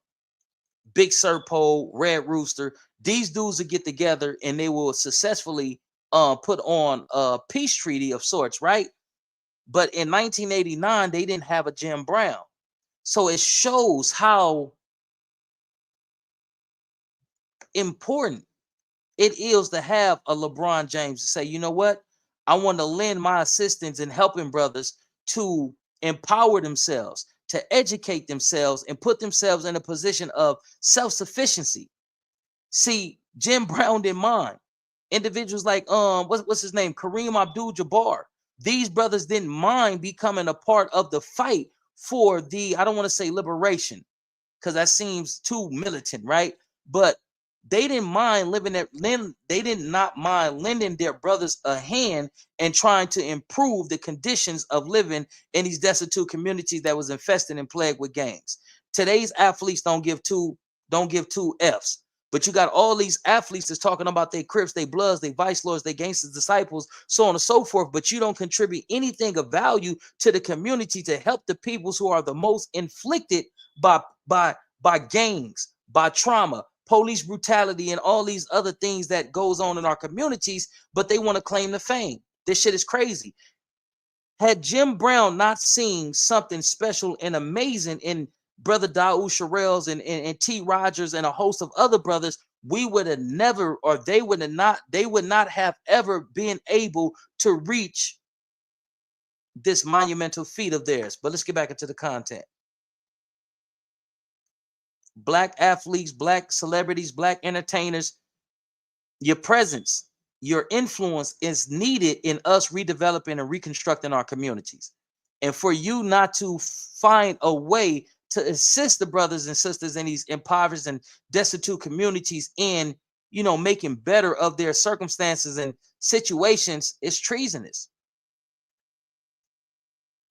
Speaker 1: Big Serpo, Red Rooster. These dudes will get together and they will successfully put on a peace treaty of sorts, right? But in 1989, they didn't have a Jim Brown. So it shows how important it is to have a LeBron James to say, you know what? I want to lend my assistance in helping brothers to empower themselves, to educate themselves, and put themselves in a position of self-sufficiency. See, Jim Brown didn't mind. Individuals like what's his name? Kareem Abdul-Jabbar. These brothers didn't mind becoming a part of the fight for the, I don't want to say liberation, because that seems too militant, right? But they didn't mind they did not mind lending their brothers a hand and trying to improve the conditions of living in these destitute communities that was infested and plagued with gangs. Today's athletes don't give two F's. But you got all these athletes that's talking about their Crips, their Bloods, their Vice Lords, their Gangsters, disciples, so on and so forth. But you don't contribute anything of value to the community to help the peoples who are the most inflicted by by gangs, by trauma, police brutality, and all these other things that goes on in our communities. But they want to claim the fame. This shit is crazy. Had Jim Brown not seen something special and amazing in brother Daoud Sherrills and T. Rogers and a host of other brothers, we would have never, or they would not have ever been able to reach this monumental feat of theirs. But let's get back into the content. Black athletes, black celebrities, black entertainers, your presence, your influence is needed in us redeveloping and reconstructing our communities. And for you not to find a way to assist the brothers and sisters in these impoverished and destitute communities in, making better of their circumstances and situations is treasonous.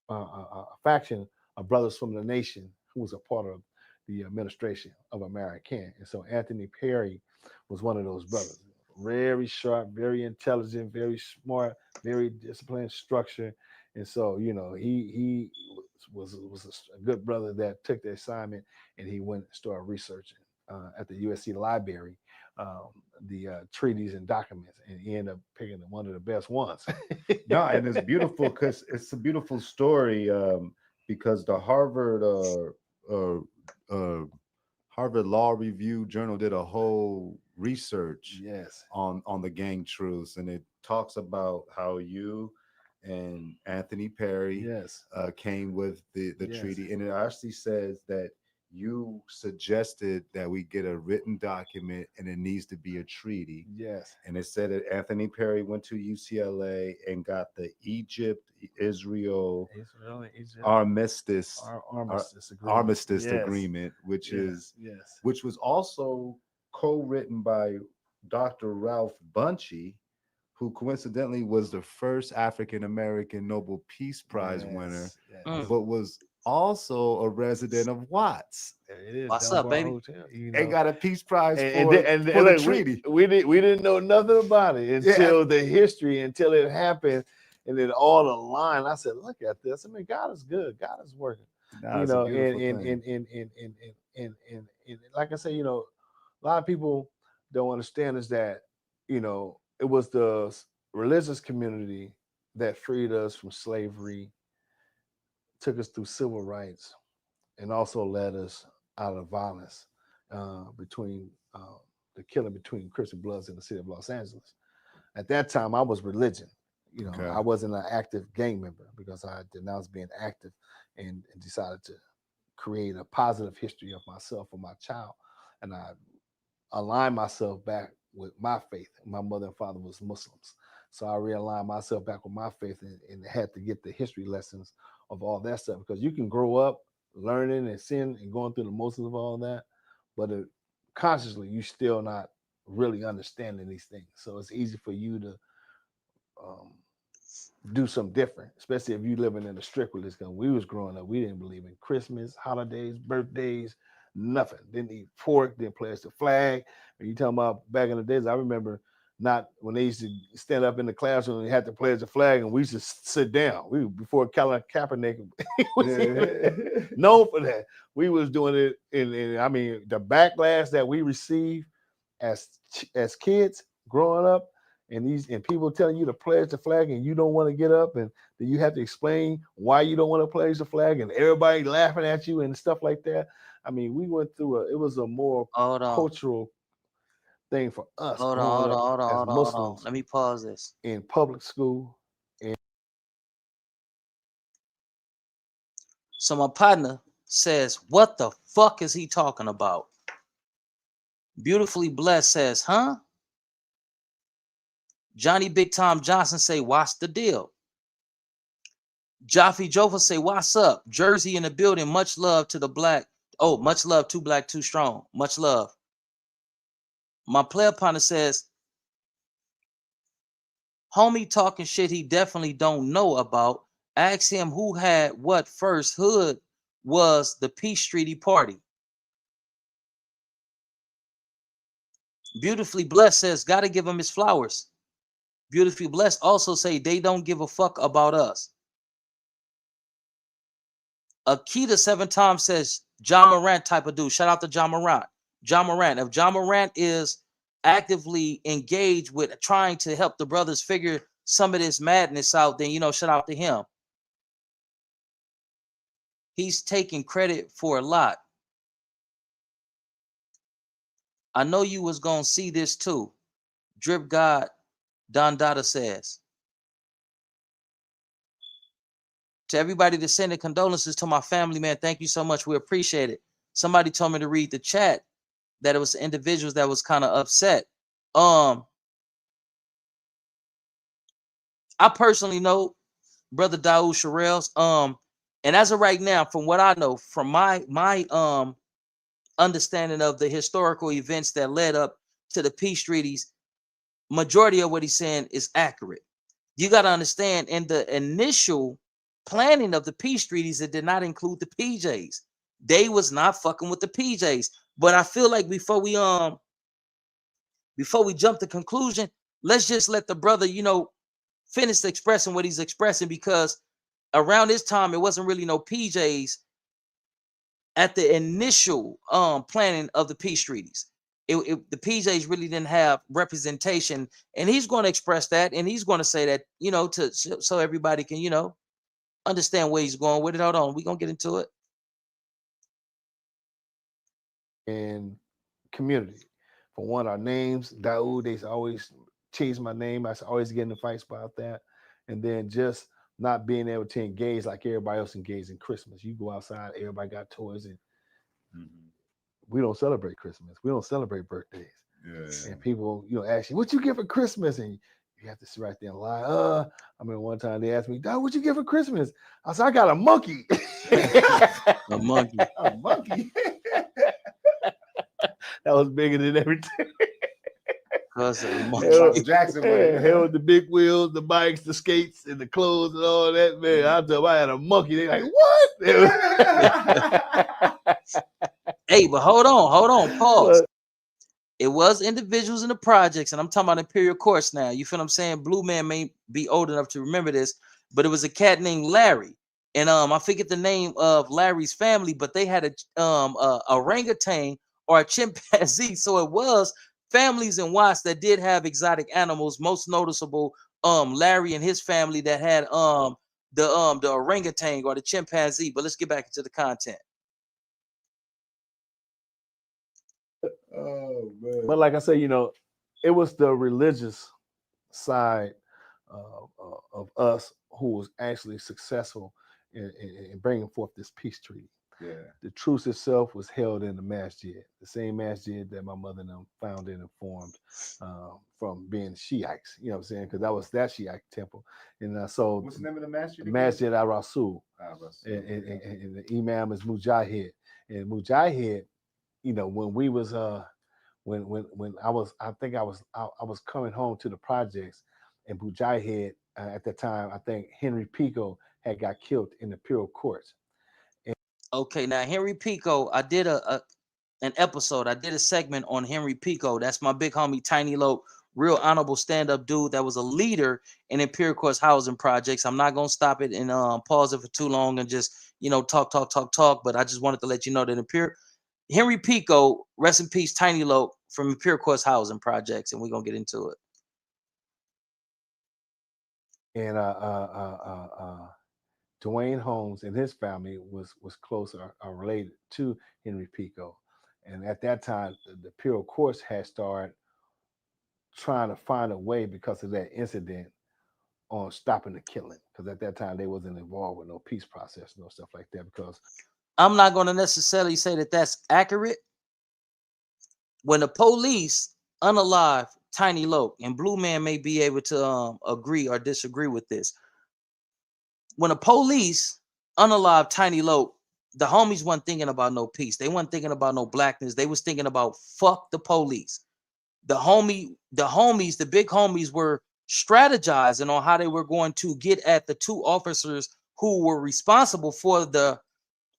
Speaker 3: A faction of brothers from the nation who was a part of the administration of American. And so Anthony Perry was one of those brothers. Very sharp, very intelligent, very smart, very disciplined, structured. And so, he was a good brother that took the assignment and he went and started researching at the USC library the treaties and documents, and he ended up picking one of the best ones.
Speaker 2: No, and it's beautiful because it's a beautiful story because the uh, Harvard Law Review Journal did a whole research
Speaker 3: Yes.
Speaker 2: on the gang truths, and it talks about how you and Anthony Perry
Speaker 3: Yes.
Speaker 2: came with the
Speaker 3: Yes.
Speaker 2: treaty, and it actually says that you suggested that we get a written document and it needs to be a treaty.
Speaker 3: Yes.
Speaker 2: And it said that Anthony Perry went to UCLA and got the Egypt-Israel
Speaker 3: Israel,
Speaker 2: armistice
Speaker 3: armistice agreement.
Speaker 2: armistice
Speaker 3: Yes.
Speaker 2: agreement, which
Speaker 3: Yes.
Speaker 2: was also co-written by Dr. Ralph Bunchy, who coincidentally was the first African American Nobel Peace Prize winner,
Speaker 3: Yes.
Speaker 1: Mm.
Speaker 2: but was also a resident of Watts.
Speaker 3: There it is.
Speaker 1: What's up,
Speaker 3: Dunbar
Speaker 1: baby?
Speaker 3: Hotel,
Speaker 2: And got a peace prize
Speaker 3: and,
Speaker 2: for,
Speaker 3: and,
Speaker 2: for the
Speaker 3: look,
Speaker 2: treaty.
Speaker 3: we didn't know nothing about it until the history, until it happened, and it all aligned. I said, look at this. I mean, God is good. God is working.
Speaker 2: Nah, it's a beautiful thing.
Speaker 3: And like I say, a lot of people don't understand is that, it was the religious community that freed us from slavery took us through civil rights, and also led us out of violence between the killing between Christian Bloods in the city of Los Angeles. At that time, I was religion. You know,
Speaker 2: Okay.
Speaker 3: I wasn't an active gang member because I denounced being active and decided to create a positive history of myself for my child. And I aligned myself back with my faith. My mother and father was Muslims. So I realigned myself back with my faith and had to get the history lessons of all that stuff because you can grow up learning and sin and going through the motions of all that, but consciously you still not really understanding these things. So it's easy for you to um, do something different, especially if you living in a strict religion. Because we was growing up, we didn't believe in Christmas, holidays, birthdays, nothing. Didn't eat pork, didn't pledge the flag. When you talking about back in the days, I remember not when they used to stand up in the classroom and had to pledge the flag, and we used to sit down. We before Colin Kaepernick was known for that. We was doing it, and I mean the backlash that we received as kids growing up, and people telling you to pledge the flag and you don't want to get up, and then you have to explain why you don't want to pledge the flag, and everybody laughing at you and stuff like that. I mean, we went through it was a more
Speaker 1: Hold on.
Speaker 3: cultural thing for us
Speaker 1: Hold on,
Speaker 3: growing
Speaker 1: hold on,
Speaker 3: up
Speaker 1: hold on,
Speaker 3: as
Speaker 1: hold on, hold on.
Speaker 3: Muslims
Speaker 1: Let me pause this.
Speaker 3: in public school.
Speaker 1: So my partner says, "What the fuck is he talking about?" Beautifully Blessed says, "Huh?" Johnny Big Tom Johnson say, "What's the deal?" Jaffe Joffa say, "What's up?" Jersey in the building. Much love to the black. Oh, much love. Too black, too strong. Much love. My player partner says, "Homie talking shit he definitely don't know about. Ask him who had what first. Hood was the Peace Treaty Party." Beautifully Blessed says, "Gotta give him his flowers." Beautifully Blessed also say, "They don't give a fuck about us." Akita 7 times says, "John Morant type of dude." Shout out to John Morant. John Morant. If John Morant is actively engaged with trying to help the brothers figure some of this madness out, then shout out to him. He's taking credit for a lot. I know you was gonna see this too. Drip God Don Dada says. To everybody that sending condolences to my family, man, thank you so much. We appreciate it. Somebody told me to read the chat that it was individuals that was kind of upset. I personally know Brother Daoud Sherrills. And as of right now, from what I know, from my understanding of the historical events that led up to the peace treaties, majority of what he's saying is accurate. You got to understand, in the initial planning of the peace treaties, it did not include the PJs. They was not fucking with the PJs. But I feel like before we jump to conclusion, let's just let the brother, finish expressing what he's expressing, because around this time it wasn't really no PJs at the initial planning of the peace treaties. The PJs really didn't have representation, and he's going to express that, and he's going to say that, so everybody can, understand where he's going with it. Hold on, we're gonna get into it.
Speaker 3: And community. For one, our names, Daoud, they always change my name. I always get in fights about that. And then just not being able to engage like everybody else engaged in Christmas. You go outside, everybody got toys, and we don't celebrate Christmas. We don't celebrate birthdays.
Speaker 2: Yeah.
Speaker 3: And people, ask you, what you get for Christmas? And you have to sit right there and lie. I mean, one time they asked me, Dad, what you get for Christmas? I said, I got a monkey.
Speaker 1: A monkey.
Speaker 3: A monkey. That was bigger than everything.
Speaker 2: Michael Jackson.
Speaker 3: Hell, the big wheels, the bikes, the skates, and the clothes and all that, man. I tell them I had a monkey. They like, what?
Speaker 1: Hey, but hold on, pause. What? It was individuals in the projects, and I'm talking about Imperial Courts now. You feel what I'm saying? Blue Man may be old enough to remember this, but it was a cat named Larry. And I forget the name of Larry's family, but they had a orangutan or a chimpanzee. So it was families in Watts that did have exotic animals. Most noticeable, Larry and his family that had the orangutan or the chimpanzee. But let's get back into the content.
Speaker 2: Oh man.
Speaker 3: But like I said, it was the religious side of us who was actually successful in bringing forth this peace treaty.
Speaker 2: Yeah.
Speaker 3: The truce itself was held in the masjid, the same masjid that my mother and them founded and formed from being Shiites. You know what I'm saying? Because that was that Shiite temple. And so
Speaker 2: What's the name of the masjid?
Speaker 3: Masjid Al Rasul,
Speaker 2: Ah, Rasul.
Speaker 3: and the Imam is Mujahid. And Mujahid, when we was when I think I was coming home to the projects, and Mujahid at the time, I think Henry Pico had got killed in the Imperial Courts.
Speaker 1: Okay, now Henry Pico, I did an episode. I did a segment on Henry Pico. That's my big homie Tiny Lope, real honorable stand-up dude that was a leader in Imperial Courts housing projects. I'm not gonna stop it and pause it for too long and just talk. But I just wanted to let you know that Henry Pico, rest in peace, Tiny Lope from Imperial Courts housing projects, and we're gonna get into it.
Speaker 3: And Dwayne Holmes and his family was close or related to Henry Pico. And at that time, the Imperial Courts had started trying to find a way because of that incident on stopping the killing. Because at that time, they wasn't involved with no peace process, no stuff like that. Because
Speaker 1: I'm not gonna necessarily say that that's accurate. When the police unalive Tiny Lope, and Blue Man may be able to agree or disagree with this. When the police unalive Tiny Lope, the homies weren't thinking about no peace. They weren't thinking about no blackness. They was thinking about fuck the police. The big homies were strategizing on how they were going to get at the two officers who were responsible for the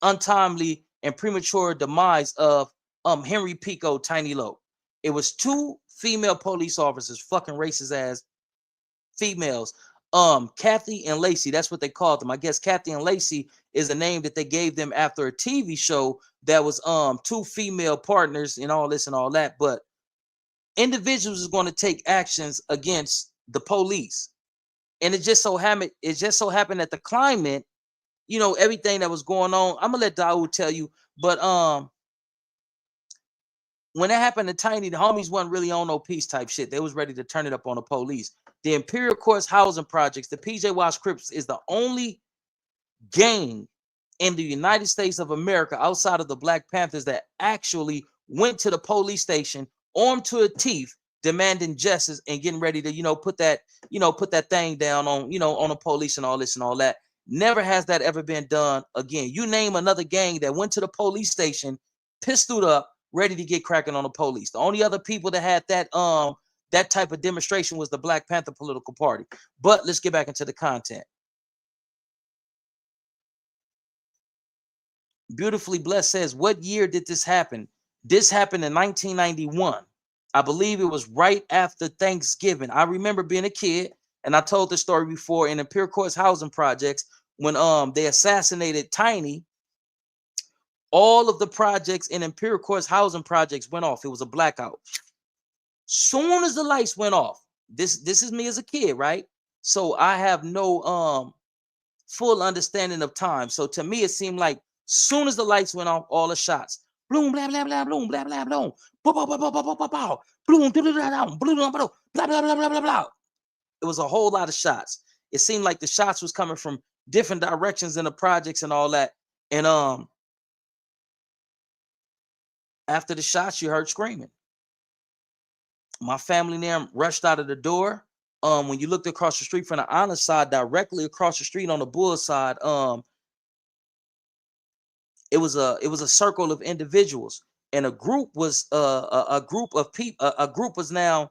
Speaker 1: untimely and premature demise of Henry Pico Tiny Lope. It was two female police officers, fucking racist ass females. Kathy and Lacey, that's what they called them. I guess Kathy and Lacey is a name that they gave them after a TV show that was two female partners and all this and all that. But individuals is going to take actions against the police. And it just so happened that the climate, everything that was going on. I'm gonna let Daoud tell you, but when that happened to Tiny, the homies wasn't really on no peace type shit. They was ready to turn it up on the police. The Imperial Courts housing projects, the PJ Wash Crips, is the only gang in the United States of America outside of the Black Panthers that actually went to the police station armed to the teeth, demanding justice and getting ready to, put that thing down on the police and all this and all that. Never has that ever been done again. You name another gang that went to the police station, pistoled up, ready to get cracking on the police. The only other people that had that type of demonstration was the Black Panther political party. But let's get back into the content. Beautifully Blessed says, what year did this happen? This happened in 1991. I believe it was right after Thanksgiving. I remember being a kid, and I told the story before in Imperial Courts housing projects when they assassinated Tiny. All of the projects in Imperial Courts housing projects went off. It was a blackout. Soon as the lights went off, this is me as a kid, right? So I have no full understanding of time. So to me, it seemed like soon as the lights went off, all the shots. Bloom, blah, blah, blah, bloom, blah, blah, bloom. Bow, bow, bow, bow, bow, bow, bow, bow. Bloom, blah, blah, blah, bloom, blah, blah, blah, blah, blah, blah, blah, blah. It was a whole lot of shots. It seemed like the shots was coming from different directions in the projects and all that. And after the shots, you heard screaming. My family there rushed out of the door. When you looked across the street from the Honor side, directly across the street on the Bull side, it was a circle of individuals, and a group was a group of people. A group was now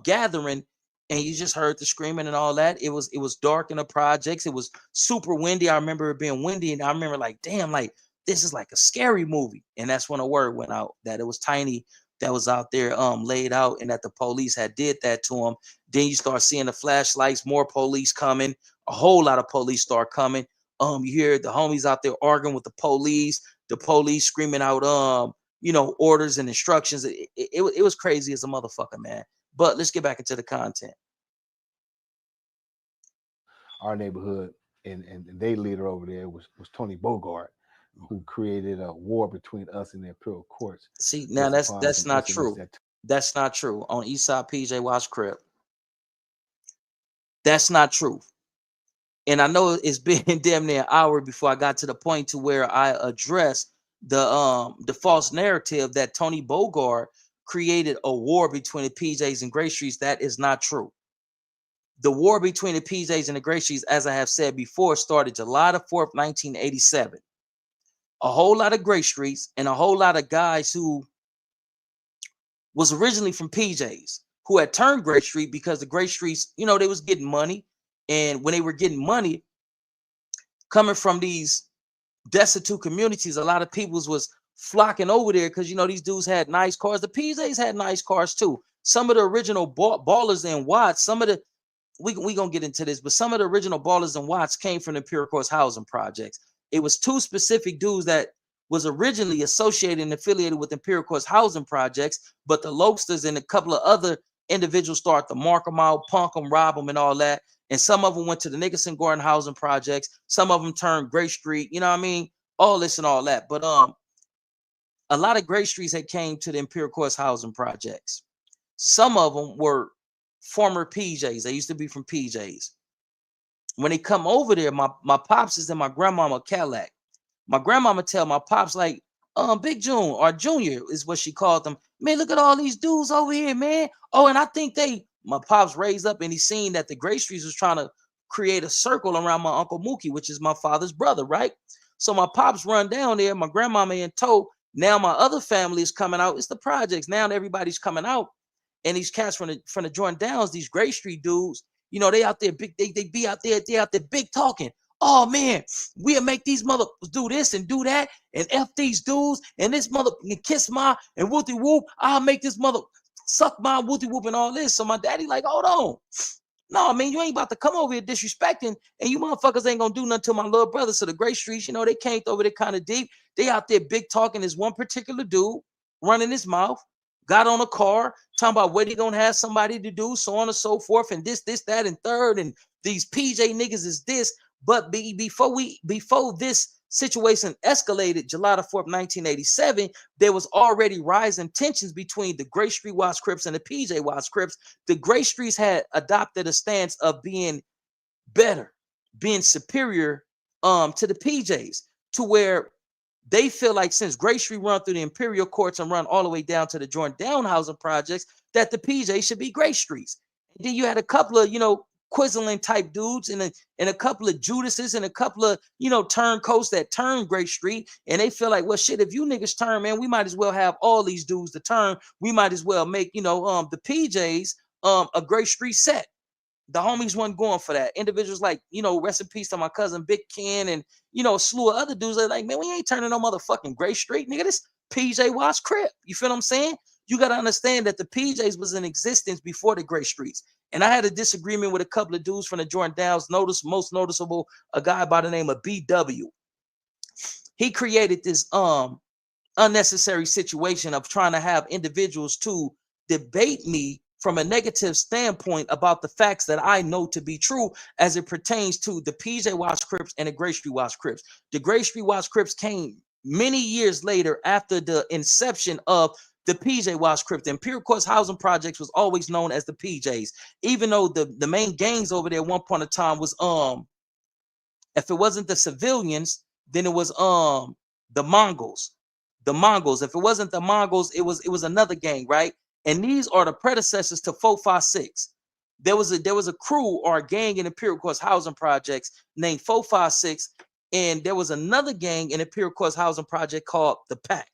Speaker 1: gathering, and you just heard the screaming and all that. It was dark in the projects. It was super windy. I remember it being windy, and I remember like, damn, like this is like a scary movie. And that's when a word went out that it was Tiny that was out there laid out, and that the police had did that to him. Then you start seeing the flashlights, more police coming, a whole lot of police start coming. You hear the homies out there arguing with the police screaming out orders and instructions. It was crazy as a motherfucker, man. But let's get back into the content.
Speaker 3: our neighborhood and their leader over there was Tony Bogart, who created a war between us and the imperial courts.
Speaker 1: See, now
Speaker 3: Based upon
Speaker 1: that's
Speaker 3: some
Speaker 1: not
Speaker 3: incidents
Speaker 1: true.
Speaker 3: that
Speaker 1: That's not true. On Eastside PJ Wash Crib, that's not true. And I know it's been damn near an hour before I got to the point to where I addressed the false narrative that Tony Bogart created a war between the PJs and Gray Streets. That is not true. The war between the PJs and the Gray Streets, as I have said before, started July the 4th, 1987. A whole lot of Gray Streets and a whole lot of guys who was originally from PJs who had turned Gray Street because the Gray Streets, they was getting money. And when they were getting money coming from these destitute communities, a lot of peoples was flocking over there because, these dudes had nice cars. The PJs had nice cars too. Some of the original ballers in Watts, some of the we gonna get into this, but some of the original ballers and Watts came from the Imperial Courts housing projects. It was two specific dudes that was originally associated and affiliated with Imperial Courts housing projects, but the Lokesters and a couple of other individuals started to mark them out, punk them, rob them, and all that. And some of them went to the Nickerson Gordon housing projects. Some of them turned Gray Street. You know what I mean? All this and all that. But a lot of Gray Streets had came to the Imperial Courts housing projects. Some of them were former PJs. They used to be from PJs. When they come over there, my pops is in my grandmama Cadillac. My grandmama tell my pops like, Big June or Junior is what she called them. Man, look at all these dudes over here, man. Oh, and I think my pops raised up and he seen that the Gray Streets was trying to create a circle around my Uncle Mookie, which is my father's brother, right? So my pops run down there, my grandmama in tow. Now my other family is coming out. It's the projects. Now everybody's coming out. And these cats from the Jordan Downs, these Gray Street dudes, they out there big, they be out there, they out there big talking. Oh man, we'll make these motherfuckers do this and do that and F these dudes and this mother and kiss my and whoopty whoop. I'll make this mother suck my whoopty whoop and all this. So my daddy like, hold on. No, I mean, you ain't about to come over here disrespecting, and you motherfuckers ain't gonna do nothing to my little brother. So the Gray Streets, they came over there kind of deep. They out there big talking. This one particular dude running his mouth, got on a car, talking about what he gonna have somebody to do, so on and so forth, and this, that, and third, and these PJ niggas is this. But before this situation escalated, July the 4th, 1987, there was already rising tensions between the Gray Street Watts Crips and the PJ Watts Crips. The Gray Streets had adopted a stance of being better, being superior to the PJs, to where they feel like since Gray Street run through the Imperial Courts and run all the way down to the Jordan Down housing projects, that the PJ should be Gray Streets. And then you had a couple of, Quisling type dudes and a couple of Judases and a couple of, turncoats that turn Gray Street. And they feel like, well, shit, if you niggas turn, man, we might as well have all these dudes to turn. We might as well make, the PJs a Gray Street set. The homies wasn't going for that. Individuals like, rest in peace to my cousin Big Ken and, a slew of other dudes. They're like, man, we ain't turning no motherfucking Gray Street, nigga. This PJ Watts Crip. You feel what I'm saying? You got to understand that the PJs was in existence before the Gray Streets. And I had a disagreement with a couple of dudes from the Jordan Downs. Most noticeable, a guy by the name of BW. He created this unnecessary situation of trying to have individuals to debate me from a negative standpoint about the facts that I know to be true as it pertains to the PJ Watts Crips and the Gray Street Watts Crips. The Gray Street Watts Crips came many years later after the inception of the PJ Watts Crips. The Imperial Courts housing projects was always known as the PJs, even though the main gangs over there at one point in time was if it wasn't the civilians, then it was the Mongols. The Mongols. If it wasn't the Mongols, it was another gang, right? And these are the predecessors to 456. There was a crew or a gang in Imperial Courts housing projects named 456, and there was another gang in Imperial Courts housing project called the Pack.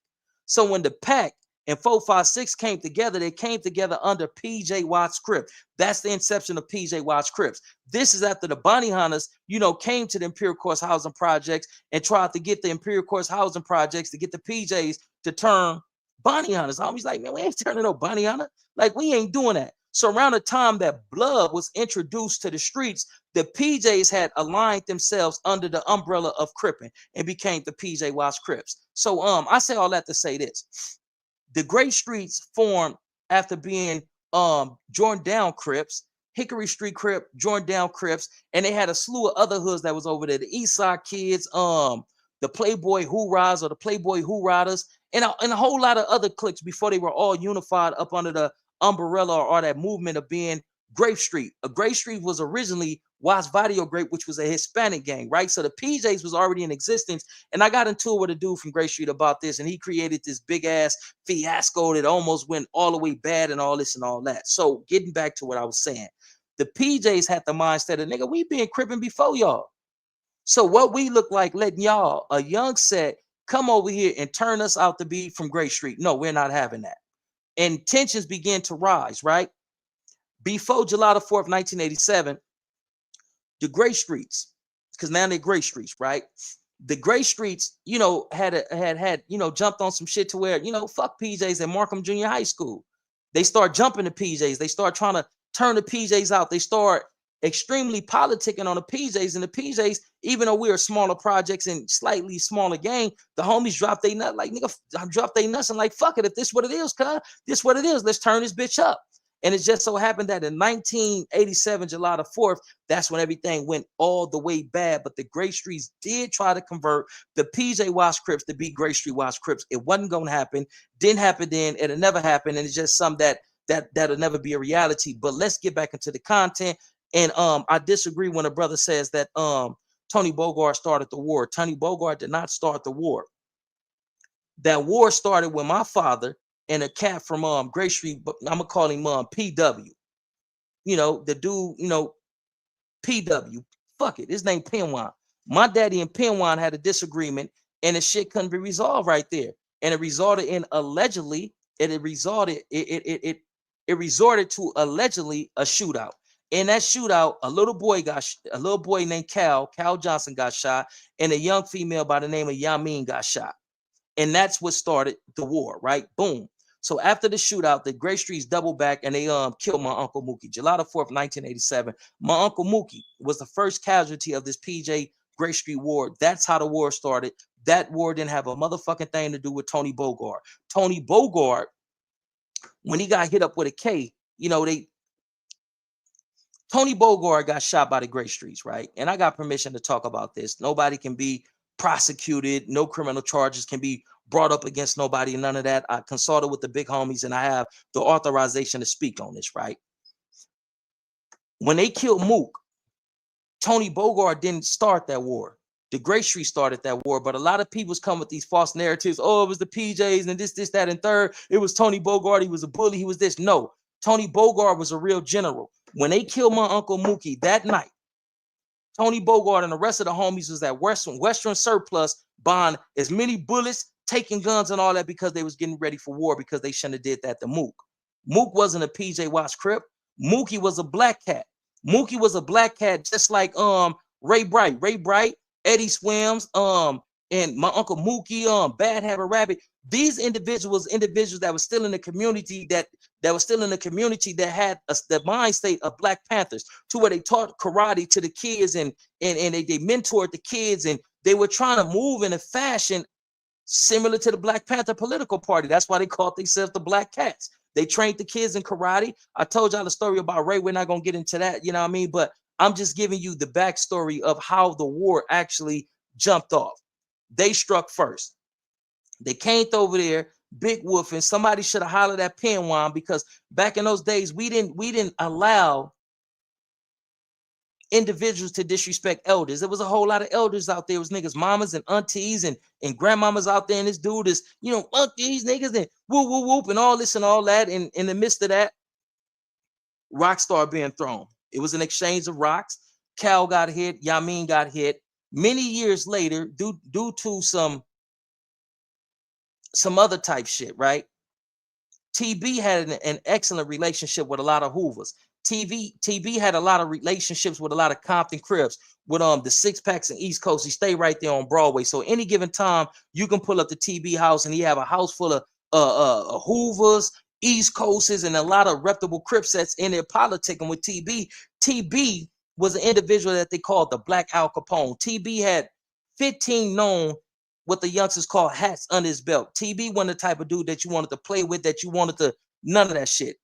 Speaker 1: So when the Pack and 456 came together, they came together under PJ Watts Crip. That's the inception of PJ Watts Crips. This is after the bounty hunters, came to the Imperial Courts housing projects and tried to get the Imperial Courts housing projects to get the PJs to turn bounty hunters. I was like, man, we ain't turning no bounty hunter. Like, we ain't doing that. So around the time that blood was introduced to the streets, the PJs had aligned themselves under the umbrella of Crippin and became the PJ Watts Crips. So I say all that to say this. The Gray Streets formed after being Jordan Down Crips, Hickory Street Crip, Jordan Crips, and they had a slew of other hoods that was over there. The East Side Kids, the Playboy Hoorahs or the Playboy Hoorahs, and a whole lot of other cliques before they were all unified up under the umbrella or that movement of being Grape Street. Grape Street was originally Watts Vadio Grape, which was a Hispanic gang, right? So the PJs was already in existence. And I got into it with a dude from Grape Street about this, and he created this big ass fiasco that almost went all the way bad and all this and all that. So getting back to what I was saying, the PJs had the mindset of, nigga, we been cripping before y'all. So what we look like letting y'all, a young set, come over here and turn us out to be from Grape Street. No, we're not having that. And tensions began to rise, right? Before July the 4th, 1987, the Gray Streets, because now they're Gray Streets, right? The Gray Streets, had jumped on some shit to where, fuck PJs at Markham Junior High School. They start jumping the PJs. They start trying to turn the PJs out. They start extremely politicking on the PJs. And the PJs, even though we're smaller projects and slightly smaller gang, the homies drop they nut like, nigga, I drop they nuts and like, fuck it. If this what it is, cuz, this what it is. Let's turn this bitch up. And it just so happened that in 1987, July the 4th, that's when everything went all the way bad. But the Gray Streets did try to convert the PJ Watts Crips to be Gray Street Watts Crips. It wasn't going to happen. Didn't happen then. It'll never happen. And it's just something that'll never be a reality. But let's get back into the content. And I disagree when a brother says that Tony Bogart started the war. Tony Bogart did not start the war. That war started when my father and a cat from Gray Street, but I'm gonna call him PW. The dude, PW. Fuck it, his name Penwan. My daddy and Penwan had a disagreement, and the shit couldn't be resolved right there. And it resulted in allegedly, it resorted to allegedly a shootout. In that shootout, a little boy named Cal Johnson got shot, and a young female by the name of Yamin got shot. And that's what started the war, right? Boom. So after the shootout, the Gray Streets doubled back and they killed my Uncle Mookie. July the 4th, 1987. My Uncle Mookie was the first casualty of this PJ Gray Street war. That's how the war started. That war didn't have a motherfucking thing to do with Tony Bogart. Tony Bogart, when he got hit up with a K, Tony Bogart got shot by the Gray Streets, right? And I got permission to talk about this. Nobody can be prosecuted. No criminal charges can be brought up against nobody. None of that. I consulted with the big homies and I have the authorization to speak on this, right? When they killed Mook, Tony Bogart didn't start that war. The Gray Street started that war, but a lot of people's come with these false narratives. Oh, it was the PJs and this, that, and third. It was Tony Bogart. He was a bully. He was this. No, Tony Bogart was a real general. When they killed my Uncle Mookie that night, Tony Bogart and the rest of the homies was at Western Surplus buying as many bullets, taking guns and all that because they was getting ready for war because they shouldn't have did that to Mook. Mook wasn't a PJ Watts Crip. Mookie was a black cat. Mookie was a black cat just like Ray Bright, Eddie Swims, and my Uncle Mookie, Bad Habit Rabbit. These individuals that were still in the community that had the mind state of Black Panthers, to where they taught karate to the kids and they mentored the kids, and they were trying to move in a fashion similar to the Black Panther political party. That's why they called themselves the Black Cats. They trained the kids in karate. I told y'all the story about Ray. We're not going to get into that, you know what I mean? But I'm just giving you the backstory of how the war actually jumped off. They struck first. They came over there, big wolf, and somebody should have hollered at Penwan, because back in those days, we didn't allow individuals to disrespect elders. There was a whole lot of elders out there. It was niggas, mamas and aunties and grandmamas out there. And this dude is, fuck these niggas and whoop, whoop, whoop, and all this and all that. And in the midst of that, rocks started being thrown. It was an exchange of rocks. Cal got hit. Yamin got hit. Many years later, due to some other type shit, right? TB had an excellent relationship with a lot of Hoovers. TB had a lot of relationships with a lot of Compton Crips, with the six packs in East Coast. He stayed right there on Broadway. So any given time, you can pull up the TB house and he have a house full of Hoovers, East Coasters, and a lot of reputable Crip sets in there politicking with TB. TB was an individual that they called the Black Al Capone. TB had 15 known what the youngsters call hats under his belt. TB wasn't the type of dude that you wanted to play with, that you wanted to, none of that shit.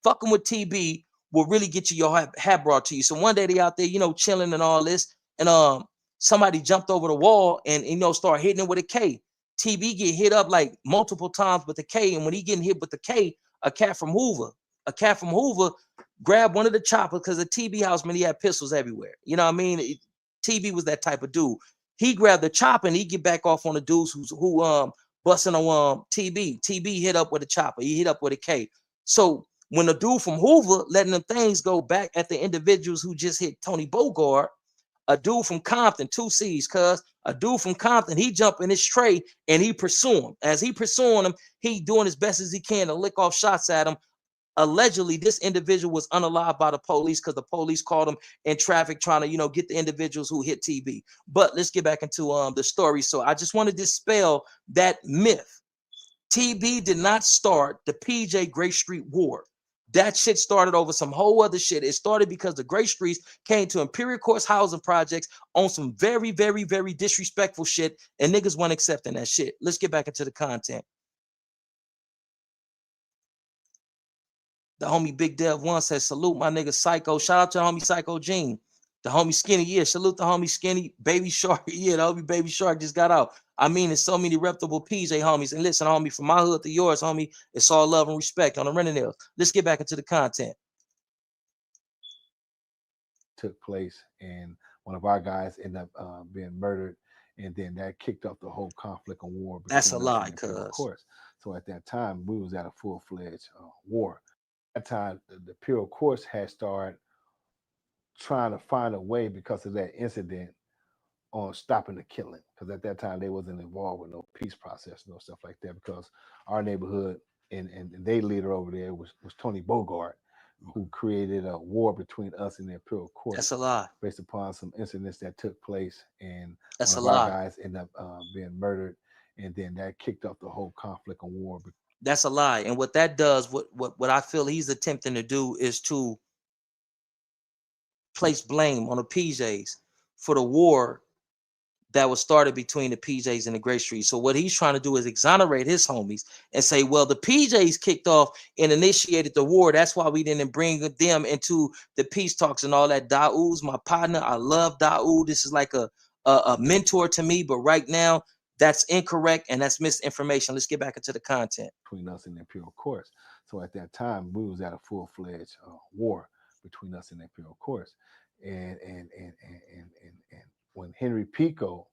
Speaker 1: Fucking with TB will really get you your hat brought to you. So one day they out there, chilling and all this, and somebody jumped over the wall and start hitting it with a K. TB get hit up like multiple times with the K, and when he getting hit with the K, a cat from Hoover grabbed one of the choppers because the TB house, man, he had pistols everywhere. You know what I mean? TB was that type of dude. He grabbed the chopper and he get back off on the dudes who busting on TB. TB hit up with a chopper. He hit up with a K. So when the dude from Hoover letting them things go back at the individuals who just hit Tony Bogart, a dude from Compton, 2 C's, a dude from Compton, he jump in his tray and he pursue him. As he pursuing him, he doing as best as he can to lick off shots at him. Allegedly, this individual was unalived by the police because the police caught him in traffic trying to, get the individuals who hit TB. But let's get back into the story. So I just want to dispel that myth. TB did not start the PJ Gray Street War. That shit started over some whole other shit. It started because the Gray Streets came to Imperial Courts housing projects on some very, very, very disrespectful shit, and niggas weren't accepting that shit. Let's get back into the content. The homie Big Dev One says, salute my nigga Psycho. Shout out to the homie Psycho Gene. The homie Skinny, yeah, salute the homie Skinny. Baby Shark, yeah, the homie Baby Shark just got out. I mean, there's so many reputable PJ homies. And listen, homie, from my hood to yours, homie, it's all love and respect on the Renanils. Let's get back into the content.
Speaker 3: Took place, and one of our guys ended up being murdered, and then that kicked off the whole conflict and war between
Speaker 1: That's a
Speaker 3: us
Speaker 1: lie,
Speaker 3: and the Imperial
Speaker 1: cuz.
Speaker 3: Courts. So at that time, we was at a full-fledged war. At that time, the Imperial Courts had started trying to find a way because of that incident on stopping the killing. Because at that time, they wasn't involved with no peace process, no stuff like that. Because our neighborhood and their leader over there was Tony Bogart, who created a war between us and the Imperial Court
Speaker 1: That's a lie.
Speaker 3: based upon some incidents that took place, and
Speaker 1: That's
Speaker 3: one
Speaker 1: a
Speaker 3: of our
Speaker 1: lie.
Speaker 3: guys ended up being murdered, and then that kicked off the whole conflict and war.
Speaker 1: That's a lie. And what that does, what I feel he's attempting to do is to place blame on the PJs for the war that was started between the PJs and the Gray Street. So what he's trying to do is exonerate his homies and say, well, the PJs kicked off and initiated the war. That's why we didn't bring them into the peace talks and all that. Daoud's my partner. I love Daoud. This is like a mentor to me. But right now, that's incorrect and that's misinformation. Let's get back into the content.
Speaker 3: Between us and the Imperial Courts. So at that time, we was at a full-fledged war between us and the Imperial Courts. And when Henry Pico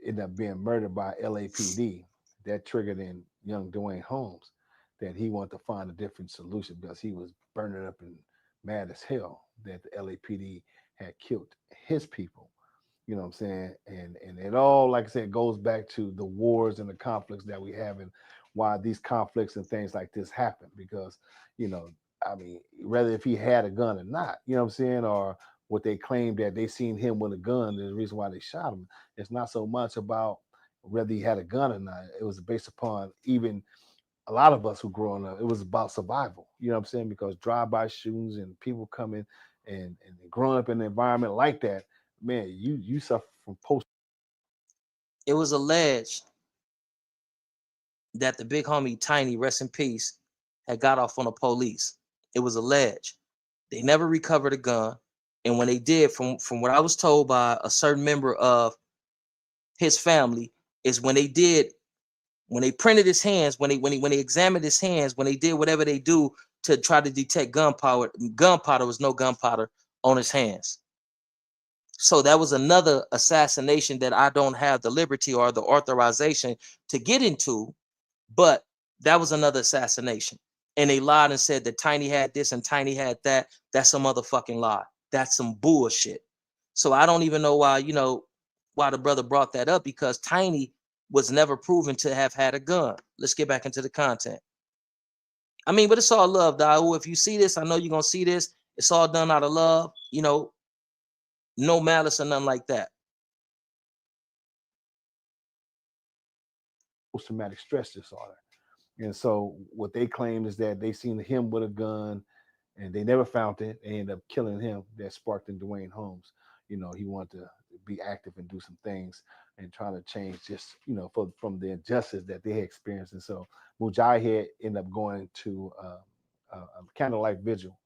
Speaker 3: ended up being murdered by LAPD, that triggered in young Dwayne Holmes that he wanted to find a different solution because he was burning up and mad as hell that the LAPD had killed his people. You know what I'm saying? And it all, like I said, goes back to the wars and the conflicts that we have and why these conflicts and things like this happen. Because, I mean, whether if he had a gun or not, you know what I'm saying, or what they claimed that they seen him with a gun, the reason why they shot him. It's not so much about whether he had a gun or not. It was based upon even a lot of us who growing up, it was about survival. You know what I'm saying? Because drive-by shootings and people coming and growing up in an environment like that, man, you suffer from post.
Speaker 1: It was alleged that the big homie Tiny, rest in peace, had got off on the police. It was alleged. They never recovered a gun. And when they did, from what I was told by a certain member of his family, is when they printed his hands, when they examined his hands, when they did whatever they do to try to detect gunpowder was no gunpowder on his hands. So that was another assassination that I don't have the liberty or the authorization to get into, but that was another assassination. And they lied and said that Tiny had this and Tiny had that. That's a motherfucking lie. That's some bullshit. So I don't even know why the brother brought that up, because Tiny was never proven to have had a gun. Let's get back into the content. I mean, but it's all love, Dahu. If you see this, I know you're gonna see this. It's all done out of love, no malice or nothing like that.
Speaker 3: Post-traumatic stress disorder. And so what they claim is that they seen him with a gun and they never found it. They ended up killing him. That sparked in Dwayne Holmes. He wanted to be active and do some things and trying to change just, from the injustice that they had experienced. And so Mujahid ended up going to a candlelight vigil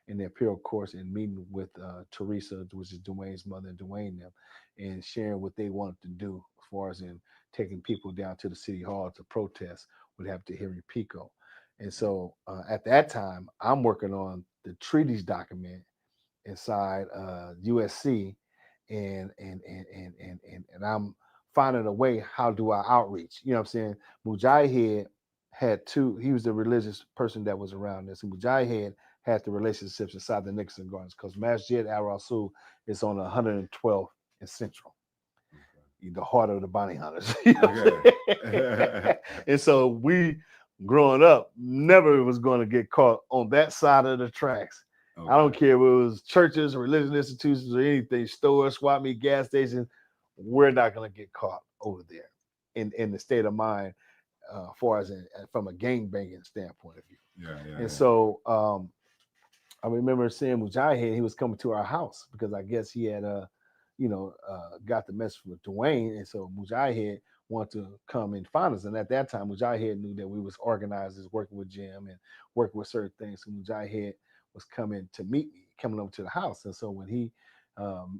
Speaker 3: in the Imperial Course and meeting with Teresa, which is Dwayne's mother, and Dwayne them, and sharing what they wanted to do as far as in taking people down to the city hall to protest would have to Henry Pico. And so at that time, I'm working on the treaties document inside USC, and I'm finding a way. How do I outreach? You know what I'm saying? Mujahid had two. He was the religious person that was around this. And Mujahid had the relationships inside the Nicholson Gardens because Masjid Al Rasul is on 112th and Central, the heart of the bounty hunters. You know
Speaker 2: Okay.
Speaker 3: and so we, growing up, never was going to get caught on that side of the tracks. I don't care if it was churches, religious institutions, or anything, stores, swap meet, gas stations. We're not going to get caught over there in the state of mind, far as from a gang banging standpoint of view. And so I remember seeing Mujahid. He was coming to our house because I guess he had got the message with Dwayne, and so Mujahid wanted to come and find us. And at that time, Mujahid knew that we was organizers, working with Jim and working with certain things. So Mujahid was coming to meet me, coming over to the house. And so when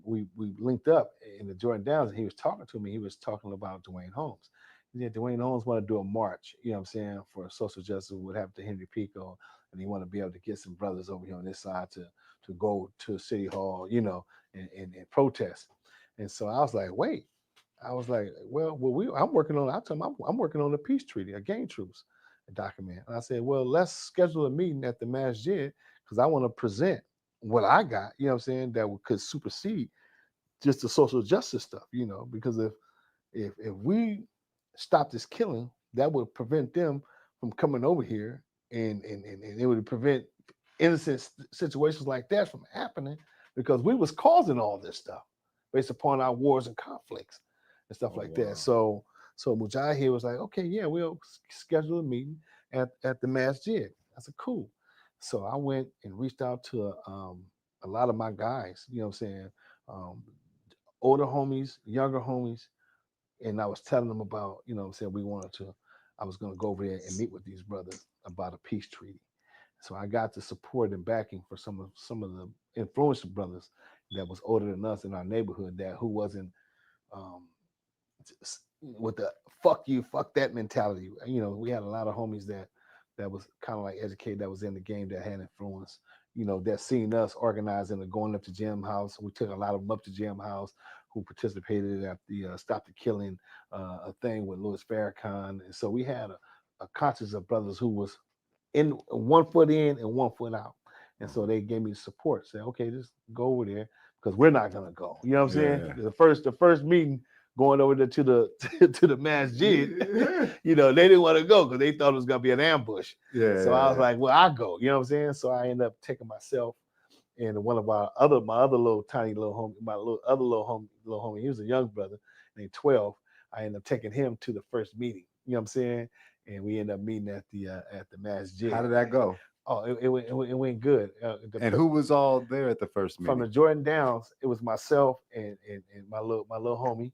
Speaker 3: we linked up in the Jordan Downs, and he was talking to me, he was talking about Dwayne Holmes. He said Dwayne Holmes want to do a march, you know what I'm saying, for social justice, would have to Henry Pico, and he want to be able to get some brothers over here on this side to go to City Hall, and protest. And so I was like, wait. I was like, I'm working on. I told him I'm working on a peace treaty, a gang truce document. And I said, well, let's schedule a meeting at the masjid because I want to present what I got. You know what I'm saying? That could supersede just the social justice stuff. Because if we stop this killing, that would prevent them from coming over here, and it would prevent innocent situations like that from happening because we was causing all this stuff based upon our wars and conflicts and stuff like that. So Mujahid was like, okay, yeah, we'll schedule a meeting at the masjid. I said, cool. So I went and reached out to a lot of my guys, you know what I'm saying, older homies, younger homies, and I was telling them about, what I'm saying, I was going to go over there and meet with these brothers about a peace treaty. So I got the support and backing for some of the influential brothers that was older than us in our neighborhood who wasn't with the fuck you, fuck that mentality. We had a lot of homies that was kind of like educated, that was in the game, that had influence, that seen us organizing and going up to Jim House. We took a lot of them up to Jim House who participated at the Stop the Killing a thing with Louis Farrakhan. And so we had a conscience of brothers who was in 1 foot in and 1 foot out. And so they gave me support. Say, okay, just go over there because we're not gonna go. You know what I'm saying? Yeah. The first meeting going over there to the to the masjid, they didn't want to go because they thought it was gonna be an ambush. Yeah. So I was like, well, I'll go. You know what I'm saying? So I ended up taking myself and one of my other little tiny little homie, little homie, he was a young brother named 12. I ended up taking him to the first meeting. You know what I'm saying? And we ended up meeting at the masjid.
Speaker 2: How did that go?
Speaker 3: Oh, it went good.
Speaker 2: And who was all there at the first meeting?
Speaker 3: From the Jordan Downs, it was myself and my little homie.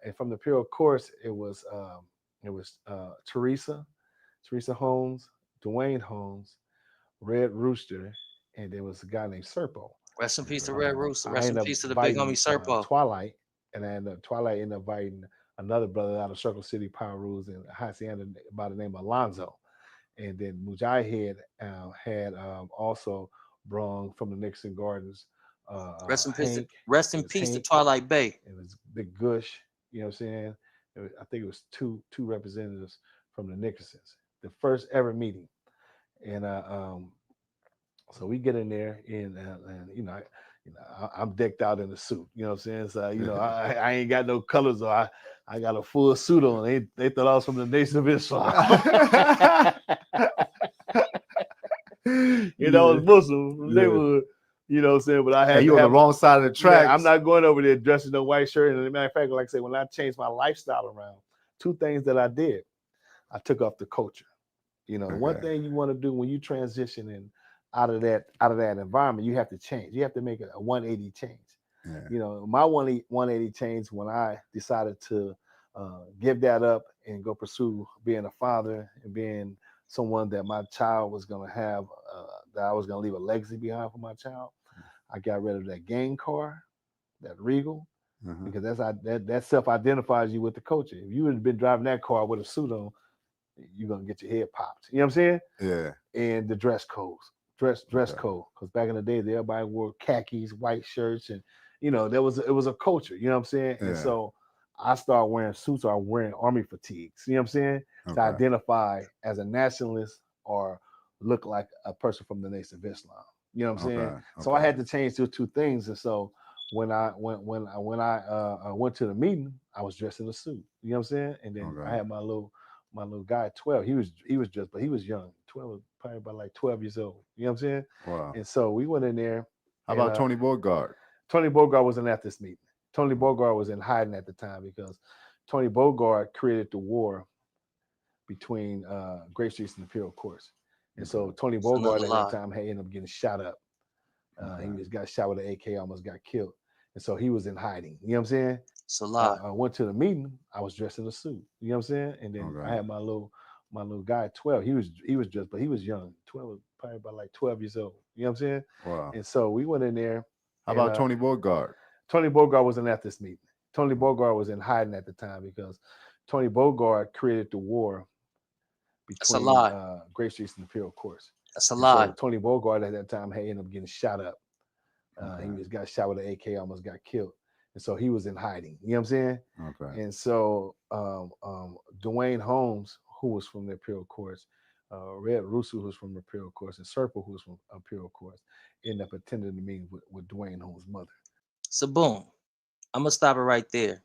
Speaker 3: And from the Imperial Course, it was Teresa Holmes, Dwayne Holmes, Red Rooster, and there was a guy named Serpo.
Speaker 1: Rest in peace to Red Rooster. Rest in peace to the big homie Serpo.
Speaker 3: Twilight, and then Twilight ended up inviting another brother out of Circle City Power Rules in Hacienda by the name of Alonzo. And then Mujahid had also brung from the Nixon Gardens.
Speaker 1: Rest in peace to Twilight Bay.
Speaker 3: It was Big Gush. You know what I'm saying? I think it was two representatives from the Nixons. The first ever meeting, and so we get in there, and I'm decked out in a suit. You know what I'm saying? So I ain't got no colors, or I got a full suit on. They thought I was from the Nation of Islam. I was Muslim from the neighborhood. You know what I'm saying? But I had
Speaker 2: you on the wrong side of the tracks.
Speaker 3: I'm not going over there dressed in a white shirt. And as a matter of fact, like I said, when I changed my lifestyle around, two things that I did, I took off the culture. One thing you want to do when you transition in out of that environment, you have to change. You have to make a 180 change. Yeah. My 180 change when I decided to give that up and go pursue being a father and being someone that my child was going to have that I was gonna leave a legacy behind for my child, I got rid of that gang car, that Regal,
Speaker 2: Uh-huh.
Speaker 3: because that self-identifies you with the culture. If you had been driving that car with a suit on, you're gonna get your head popped. You know what I'm saying?
Speaker 2: Yeah.
Speaker 3: And the dress codes, dress
Speaker 2: Okay.
Speaker 3: code. Because back in the day, everybody wore khakis, white shirts, and it was a culture. You know what I'm saying? And
Speaker 2: Yeah.
Speaker 3: so I started wearing suits or wearing army fatigues. You know what I'm saying? To
Speaker 2: Okay.
Speaker 3: identify as a nationalist or look like a person from the Nation of Islam. You know what I'm saying?
Speaker 2: Okay.
Speaker 3: So I
Speaker 2: Okay.
Speaker 3: had to change those two things. And so when I went to the meeting, I was dressed in a suit. You know what I'm saying? And then I
Speaker 2: Okay.
Speaker 3: had my little guy at 12. He was just, but he was young. 12, probably about like 12 years old. You know what I'm saying?
Speaker 2: Wow.
Speaker 3: And so we went in there,
Speaker 2: How
Speaker 3: and
Speaker 2: about Tony Bogart?
Speaker 3: Tony Bogart wasn't at this meeting. Tony Bogart was in hiding at the time because Tony Bogart created the war between Grape Street and Imperial Courts. And so
Speaker 2: Okay.
Speaker 3: Tony
Speaker 1: It's another
Speaker 3: Bogart at that
Speaker 1: lie.
Speaker 3: time had ended up getting shot up. He
Speaker 2: Okay.
Speaker 3: was got shot with an AK, almost got killed. And so he was in hiding. You know what I'm saying?
Speaker 1: It's a lie.
Speaker 3: I went to the meeting. I was dressed in a suit. You know what I'm saying? And then I
Speaker 2: Okay.
Speaker 3: had my little guy at 12. He was just, but he was young. 12, probably about like 12 years old. You know what I'm saying?
Speaker 2: Wow.
Speaker 3: And so we went in there,
Speaker 2: How
Speaker 3: and
Speaker 2: about Tony Bogart?
Speaker 3: Tony Bogart wasn't at this meeting. Tony Bogart was in hiding at the time because Tony Bogart created the war
Speaker 1: It's a
Speaker 3: between
Speaker 1: lie.
Speaker 3: Grape Street and Imperial Courts.
Speaker 1: That's a
Speaker 3: And so
Speaker 1: lie.
Speaker 3: Tony Bogart at that time had ended up getting shot up. He
Speaker 2: Okay.
Speaker 3: was got shot with an AK, almost got killed. And so he was in hiding. You know what I'm saying?
Speaker 2: Okay.
Speaker 3: And so Dwayne Holmes, who was from the Imperial Courts, Red Russo, who was from the Imperial Courts, and Serpa, who was from Imperial Courts, ended up attending the meeting with Dwayne Holmes' mother.
Speaker 1: So boom. I'm gonna stop it right there.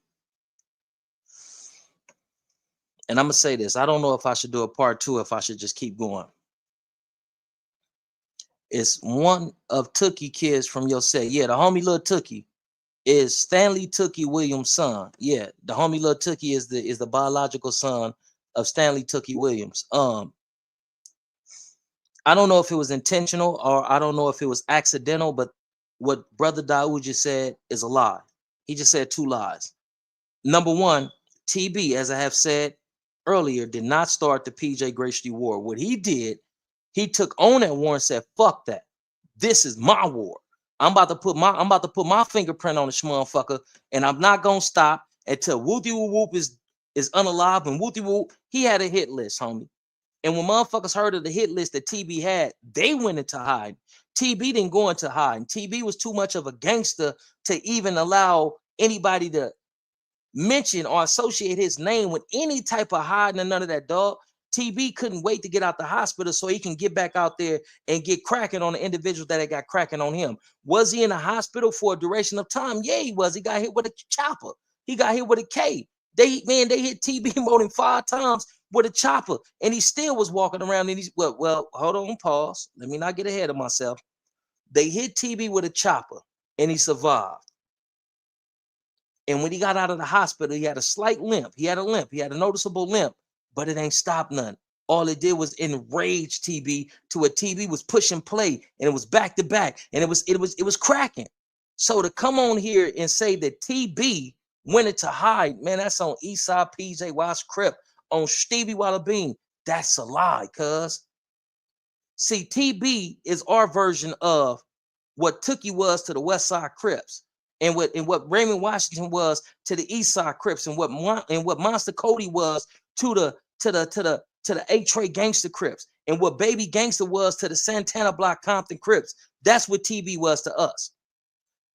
Speaker 1: And I'm gonna say this. I don't know if I should do a part two, if I should just keep going. It's one of Tookie kids from your set. Yeah, the homie Lil Tookie is Stanley Tookie Williams' son. Yeah, the homie Lil Tookie is the biological son of Stanley Tookie Williams. I don't know if it was intentional or I don't know if it was accidental, but what Brother Daoud just said is a lie. He just said two lies. Number one, TB, as I have said earlier, did not start the PJ Gracey war. What he did, he took on that war and said, "Fuck that. This is my war. I'm about to put my fingerprint on this motherfucker, and I'm not gonna stop until Wooty Woo Whoop is unalive and Wooty Woo." He had a hit list, homie. And when motherfuckers heard of the hit list that TB had, they went into hiding. TB didn't go into hiding. TB was too much of a gangster to even allow anybody to mention or associate his name with any type of hiding or none of that, dog. TB couldn't wait to get out the hospital so he can get back out there and get cracking on the individuals that had got cracking on him. Was he in the hospital for a duration of time? Yeah, he was. He got hit with a chopper. He got hit with a K. They hit TB more than 5 times with a chopper, and he still was walking around. And he's well, hold on, pause. Let me not get ahead of myself. They hit TB with a chopper, and he survived. And when he got out of the hospital, he had a slight limp. He had a limp. He had a noticeable limp, but it ain't stopped none. All it did was enrage TB to a TB was pushing play, and it was back to back, and it was cracking. So to come on here and say that TB went into hide, man, that's on Eastside PJ Watts Crip on Stevie Wallabine. That's a lie, cuz. See, TB is our version of what Tookie was to the West Side Crips, and what Raymond Washington was to the East Side Crips, and what Monster Cody was to the A Trey Gangster Crips, and what Baby Gangster was to the Santana Block Compton Crips. That's what TB was to us.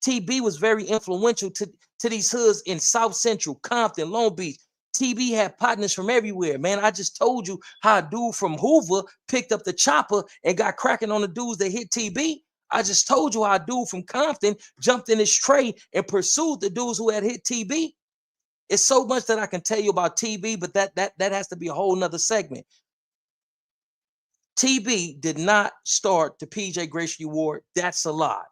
Speaker 1: TB was very influential to these hoods in South Central, Compton, Long Beach. TB had partners from everywhere, man. I just told you how a dude from Hoover picked up the chopper and got cracking on the dudes that hit TB. I just told you how a dude from Compton jumped in his tray and pursued the dudes who had hit TB. It's so much that I can tell you about TB, but that has to be a whole nother segment. TB did not start the PJ Gracie War. That's a lie.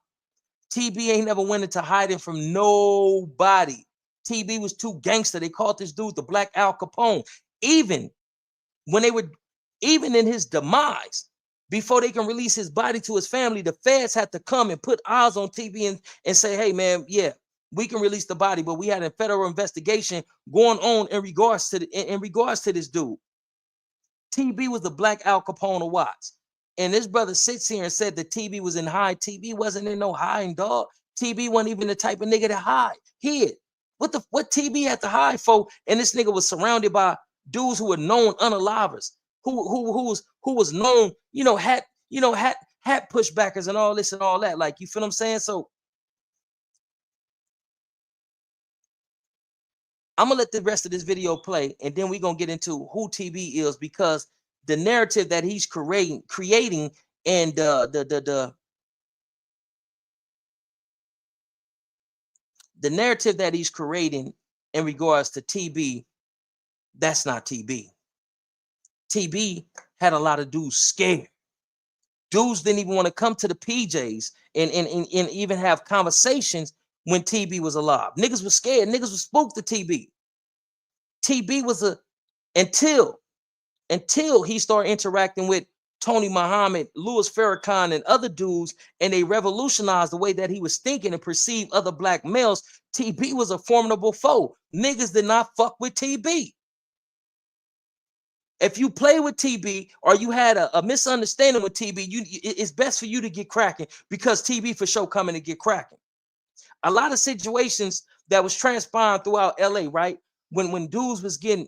Speaker 1: TB ain't never went into hiding from nobody. TB was too gangster. They called this dude the Black Al Capone. Even when they were, even in his demise, before they can release his body to his family, the feds had to come and put eyes on TB and say, "Hey, man, yeah, we can release the body, but we had a federal investigation going on in regards to this dude." TB was the Black Al Capone of Watts. And this brother sits here and said that TB was in high. TB wasn't in no hiding, dog. TB wasn't even the type of nigga to hide. Hid. What TB had to hide for? And this nigga was surrounded by dudes who were known unalivers, who was known, hat pushbackers and all this and all that. Like, you feel what I'm saying? So I'm gonna let the rest of this video play, and then we're gonna get into who TB is, because the narrative that he's creating, and the narrative that he's creating in regards to TB, that's not TB. TB had a lot of dudes scared. Dudes didn't even want to come to the PJs and even have conversations when TB was alive. Niggas was scared. Niggas was spooked to TB. TB was until he started interacting with Tony Muhammad, Louis Farrakhan, and other dudes, and they revolutionized the way that he was thinking and perceived other black males. TB was a formidable foe. Niggas did not fuck with TB. If you play with TB or you had a misunderstanding with TB, it's best for you to get cracking, because TB for sure coming to get cracking. A lot of situations that was transpiring throughout LA, right? When dudes was getting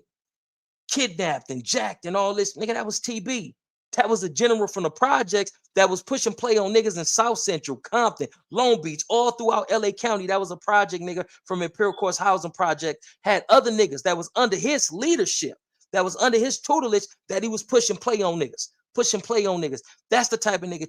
Speaker 1: kidnapped and jacked and all this, nigga, that was TB. That was a general from the projects that was pushing play on niggas in South Central, Compton, Long Beach, all throughout LA County. That was a project nigga from Imperial Course Housing Project, had other niggas that was under his leadership, that was under his tutelage, that he was pushing play on niggas, pushing play on niggas. That's the type of nigga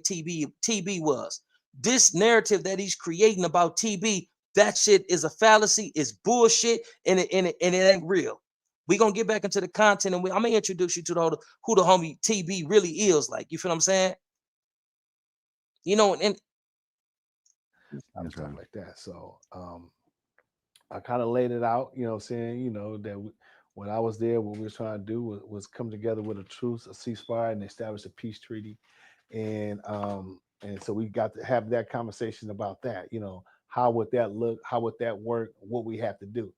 Speaker 1: TB was. This narrative that he's creating about TB, that shit is a fallacy, it's bullshit, and it ain't real. We gonna get back into the content, and I'm gonna introduce you to who the homie TB really is. Like, you feel what I'm saying? You know, and
Speaker 3: I'm stuff like that. So I kind of laid it out, you know what I'm saying, that when I was there, what we were trying to do was come together with a truce, a ceasefire, and establish a peace treaty. And so we got to have that conversation about that, how would that look, how would that work, what we have to do.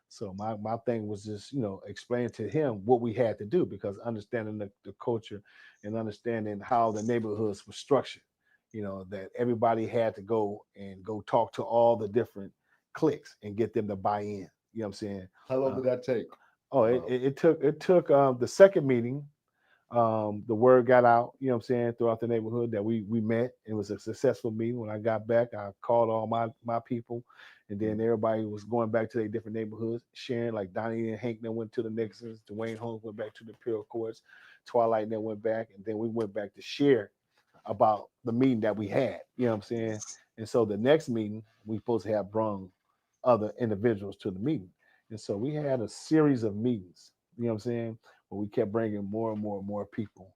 Speaker 3: So my thing was just, explain to him what we had to do, because understanding the culture and understanding how the neighborhoods were structured, that everybody had to go talk to all the different cliques and get them to buy in. You know what I'm saying?
Speaker 2: How long did that take?
Speaker 3: Oh, it took the second meeting. The word got out, you know what I'm saying, throughout the neighborhood that we met. It was a successful meeting. When I got back, I called all my people, and then everybody was going back to their different neighborhoods, sharing. Like Donnie and Hank then went to the Nixons, Dwayne Holmes went back to the Imperial Courts, Twilight then went back, and then we went back to share about the meeting that we had, you know what I'm saying? And so the next meeting, we supposed to have brung other individuals to the meeting. And so we had a series of meetings, you know what I'm saying? But we kept bringing more and more and more people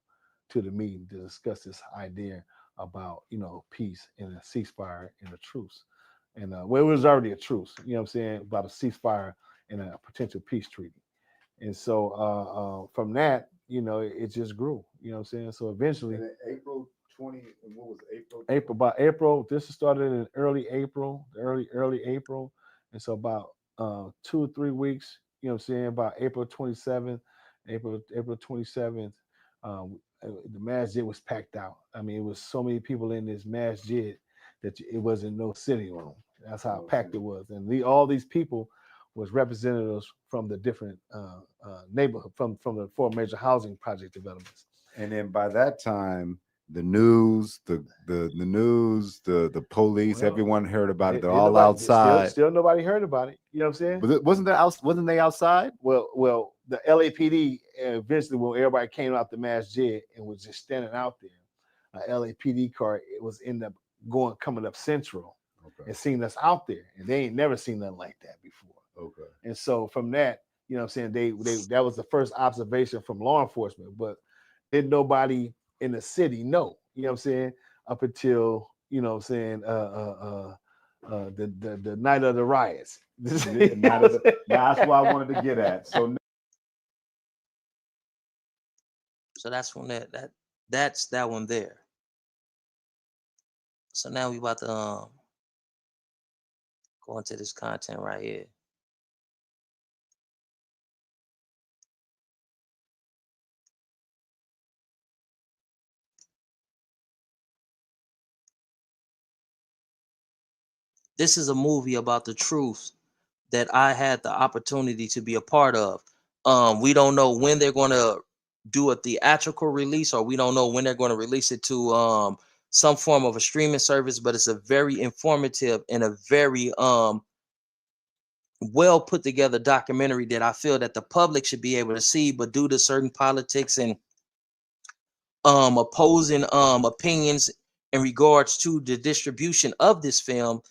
Speaker 3: to the meeting to discuss this idea about, peace and a ceasefire and a truce. And well, it was already a truce, you know what I'm saying, about a ceasefire and a potential peace treaty. And so from that, it just grew, you know what I'm saying? So eventually,
Speaker 2: And then April 20, and what was April?
Speaker 3: By April, this started in early April, early April. And so about 2 or 3 weeks, you know what I'm saying, about April 27th, April 27th, the masjid was packed out. I mean, it was so many people in this masjid that it wasn't no sitting room. That's how packed it was. And all these people was representatives from the different neighborhood, from the 4 major housing project developments.
Speaker 2: And then by that time, the news, the news, the police, everyone heard about it. They're all outside.
Speaker 3: Still nobody heard about it. You know what I'm saying?
Speaker 2: Wasn't they outside?
Speaker 3: Well, the LAPD eventually, when everybody came out the masjid and was just standing out there, a LAPD car, it was coming up Central, and seen us out there, and they ain't never seen nothing like that before.
Speaker 2: Okay.
Speaker 3: And so from that, you know what I'm saying, they that was the first observation from law enforcement, but didn't nobody in the city know, you know what I'm saying, up until, you know what I'm saying, the night of the riots.
Speaker 2: That's what I wanted to get at. So
Speaker 1: that's when that's that one there. So now we about to go into this content right here. This is a movie about the truth that I had the opportunity to be a part of. We don't know when they're going to do a theatrical release, or we don't know when they're going to release it to some form of a streaming service. But it's a very informative and a very well put together documentary that I feel that the public should be able to see. But due to certain politics and opposing opinions in regards to the distribution of this film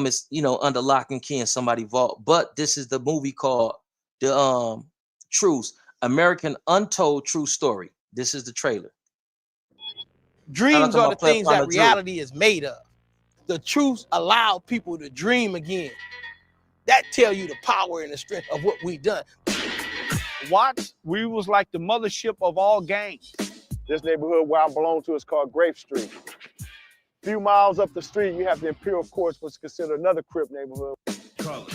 Speaker 1: is, you know, under lock and key in somebody vault. But this is the movie called the Truth, American Untold True Story. This is the trailer.
Speaker 4: Dreams are the things that reality is made of. The truth allow people to dream again. That tell you the power and the strength of what we done.
Speaker 5: Watts, we was like the mothership of all gangs. This neighborhood where I belong to is called Grape Street. A few miles up the street, you have the Imperial Courts, which is considered another Crip neighborhood.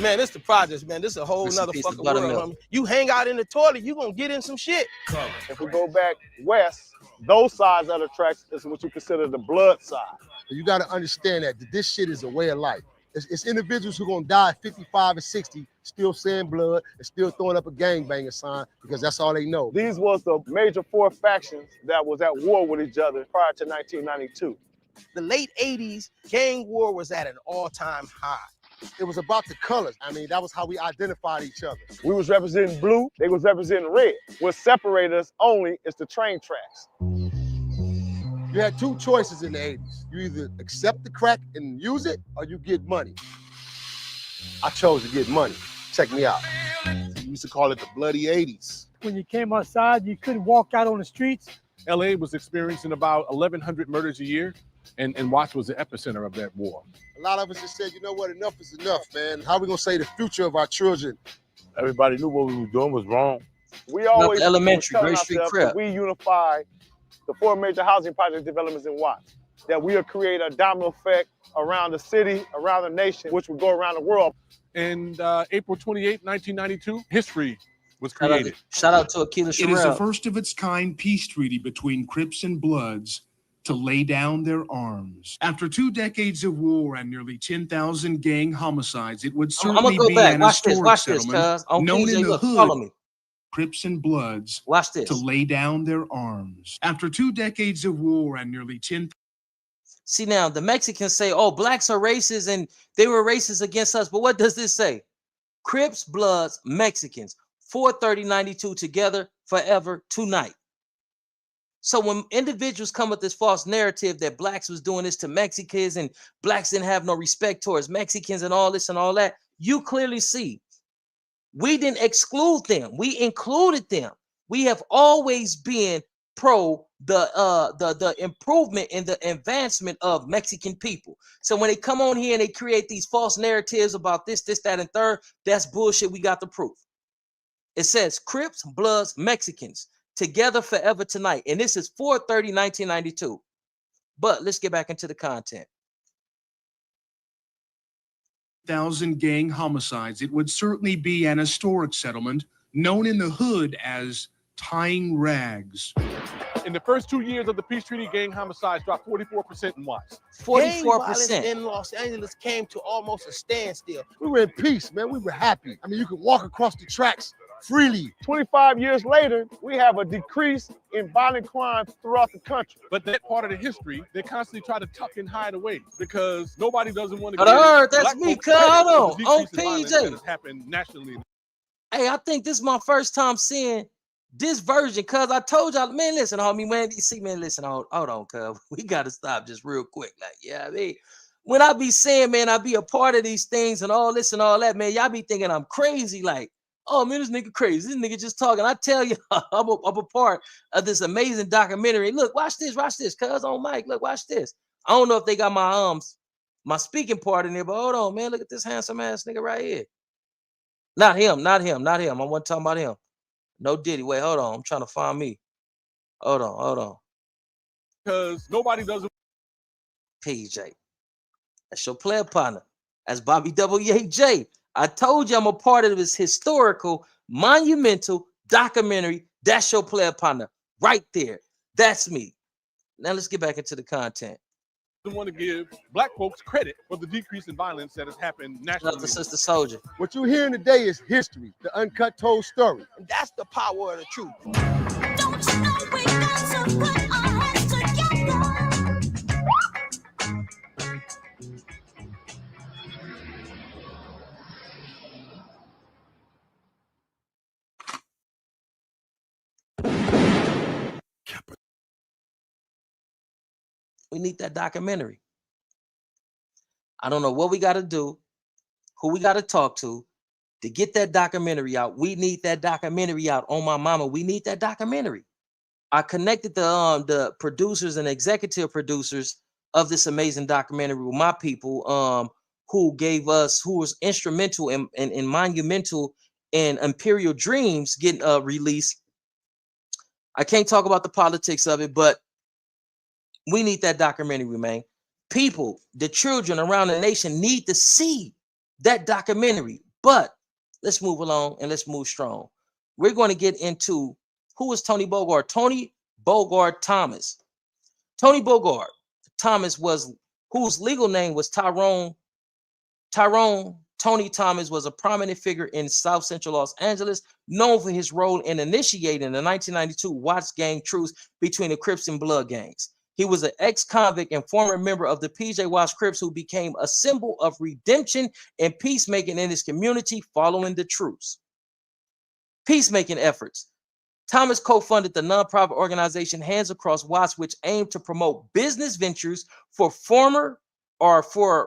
Speaker 4: Man, this the projects, man. This is a whole nother fucking world, homie. You hang out in the toilet, you gonna get in some shit.
Speaker 5: If we go back west, those sides of the tracks is what you consider the blood side.
Speaker 6: You got to understand that this shit is a way of life. It's individuals who gonna die at 55 and 60, still saying blood and still throwing up a gangbanger sign because that's all they know.
Speaker 5: These was the major four factions that was at war with each other prior to 1992.
Speaker 4: The late 80s, gang war was at an all-time high.
Speaker 6: It was about the colors. I mean, that was how we identified each other.
Speaker 5: We was representing blue, they was representing red. What separated us only is the train tracks.
Speaker 6: You had two choices in the 80s. You either accept the crack and use it, or you get money. I chose to get money. Check me out. We used to call it the bloody 80s.
Speaker 7: When you came outside, you couldn't walk out on the streets.
Speaker 8: LA was experiencing about 1,100 murders a year, and Watts was the epicenter of that war.
Speaker 6: A lot of us just said, you know what, enough is enough, man. How are we gonna say the future of our children?
Speaker 9: Everybody knew what we were doing was wrong.
Speaker 5: We always
Speaker 1: elementary, Great Street Crip.
Speaker 5: We unify the four major housing project developments in Watts, that we'll create a domino effect around the city, around the nation, which will go around the world.
Speaker 8: And April 28, 1992, history was created.
Speaker 1: Shout out to Akila Sherrill.
Speaker 10: It is the first of its kind peace treaty between Crips and Bloods to lay down their arms. After 2 decades of war and nearly 10,000 gang homicides, it would certainly be an historic settlement known in the hood. Crips and Bloods to lay down their arms. After 2 decades of war and nearly 10.
Speaker 1: See, now the Mexicans say, oh, blacks are racist and they were racist against us. But what does this say? Crips, Bloods, Mexicans, 430-92 together forever tonight. So when individuals come with this false narrative that blacks was doing this to Mexicans and blacks didn't have no respect towards Mexicans and all this and all that, you clearly see we didn't exclude them. We included them. We have always been pro the improvement and the advancement of Mexican people. So when they come on here and they create these false narratives about this, that, and third, that's bullshit. We got the proof. It says Crips, Bloods, Mexicans together forever tonight. And this is 4/30/1992. But let's get back into the content.
Speaker 10: 1,000 gang homicides, it would certainly be an historic settlement known in the hood as tying rags.
Speaker 8: In the first 2 years of the peace treaty, gang homicides dropped 44% in Watts.
Speaker 1: 44%
Speaker 4: in Los Angeles came to almost a standstill.
Speaker 6: We were in peace, man. We were happy. I mean, you could walk across the tracks freely.
Speaker 5: 25 years later, we have a decrease in violent crime throughout the country.
Speaker 8: But that part of the history, they constantly try to tuck and hide away because nobody doesn't want to
Speaker 1: get that's me, cuz. Hold on PJ.
Speaker 8: That happened nationally.
Speaker 1: Hey, I think this is my first time seeing this version, cuz I told y'all, man, listen, homie, man, you see, man, listen, hold on, cuz we gotta stop just real quick. Like, yeah, I mean, when I be saying, man, I be a part of these things and all this and all that, man, y'all be thinking I'm crazy, like, oh man, this nigga crazy. This nigga just talking. I tell you, I'm a part of this amazing documentary. Look, watch this, cuz on mic. Look, watch this. I don't know if they got my speaking part in there, but hold on, man. Look at this handsome ass nigga right here. Not him. I wasn't talking about him. No Diddy. Wait, hold on. I'm trying to find me. Hold on.
Speaker 8: Because nobody doesn't.
Speaker 1: PJ. That's your player partner. That's Bobby WAJ. I told you I'm a part of this historical, monumental documentary. That's your player partner right there. That's me. Now let's get back into the content.
Speaker 8: want to give black folks credit for the decrease in violence that has happened
Speaker 1: Shout out
Speaker 8: nationally.
Speaker 1: to Sister Soldier.
Speaker 6: What you're hearing today is history, the uncut told story.
Speaker 4: And that's the power of the truth.
Speaker 11: Don't you know we got to put our heads together?
Speaker 1: We need that documentary. I don't know what we got to do, who we got to talk to get that documentary out. We need that documentary out. On my mama, we need that documentary. I connected the producers and executive producers of this amazing documentary with my people who was instrumental and monumental in Imperial Dreams getting released. I can't talk about the politics of it, but we need that documentary, man. People, the children around the nation need to see that documentary. But let's move along and let's move strong. We're going to get into who is Tony Bogart. Tony Bogart Thomas. Tony Bogart Thomas was, whose legal name was Tyrone Tony Thomas, was a prominent figure in South Central Los Angeles, known for his role in initiating the 1992 Watts gang truce between the Crips and Blood gangs. He was an ex-convict and former member of the PJ Watts Crips who became a symbol of redemption and peacemaking in his community following the truce. Peacemaking efforts. Thomas co-funded the nonprofit organization Hands Across Watts, which aimed to promote business ventures for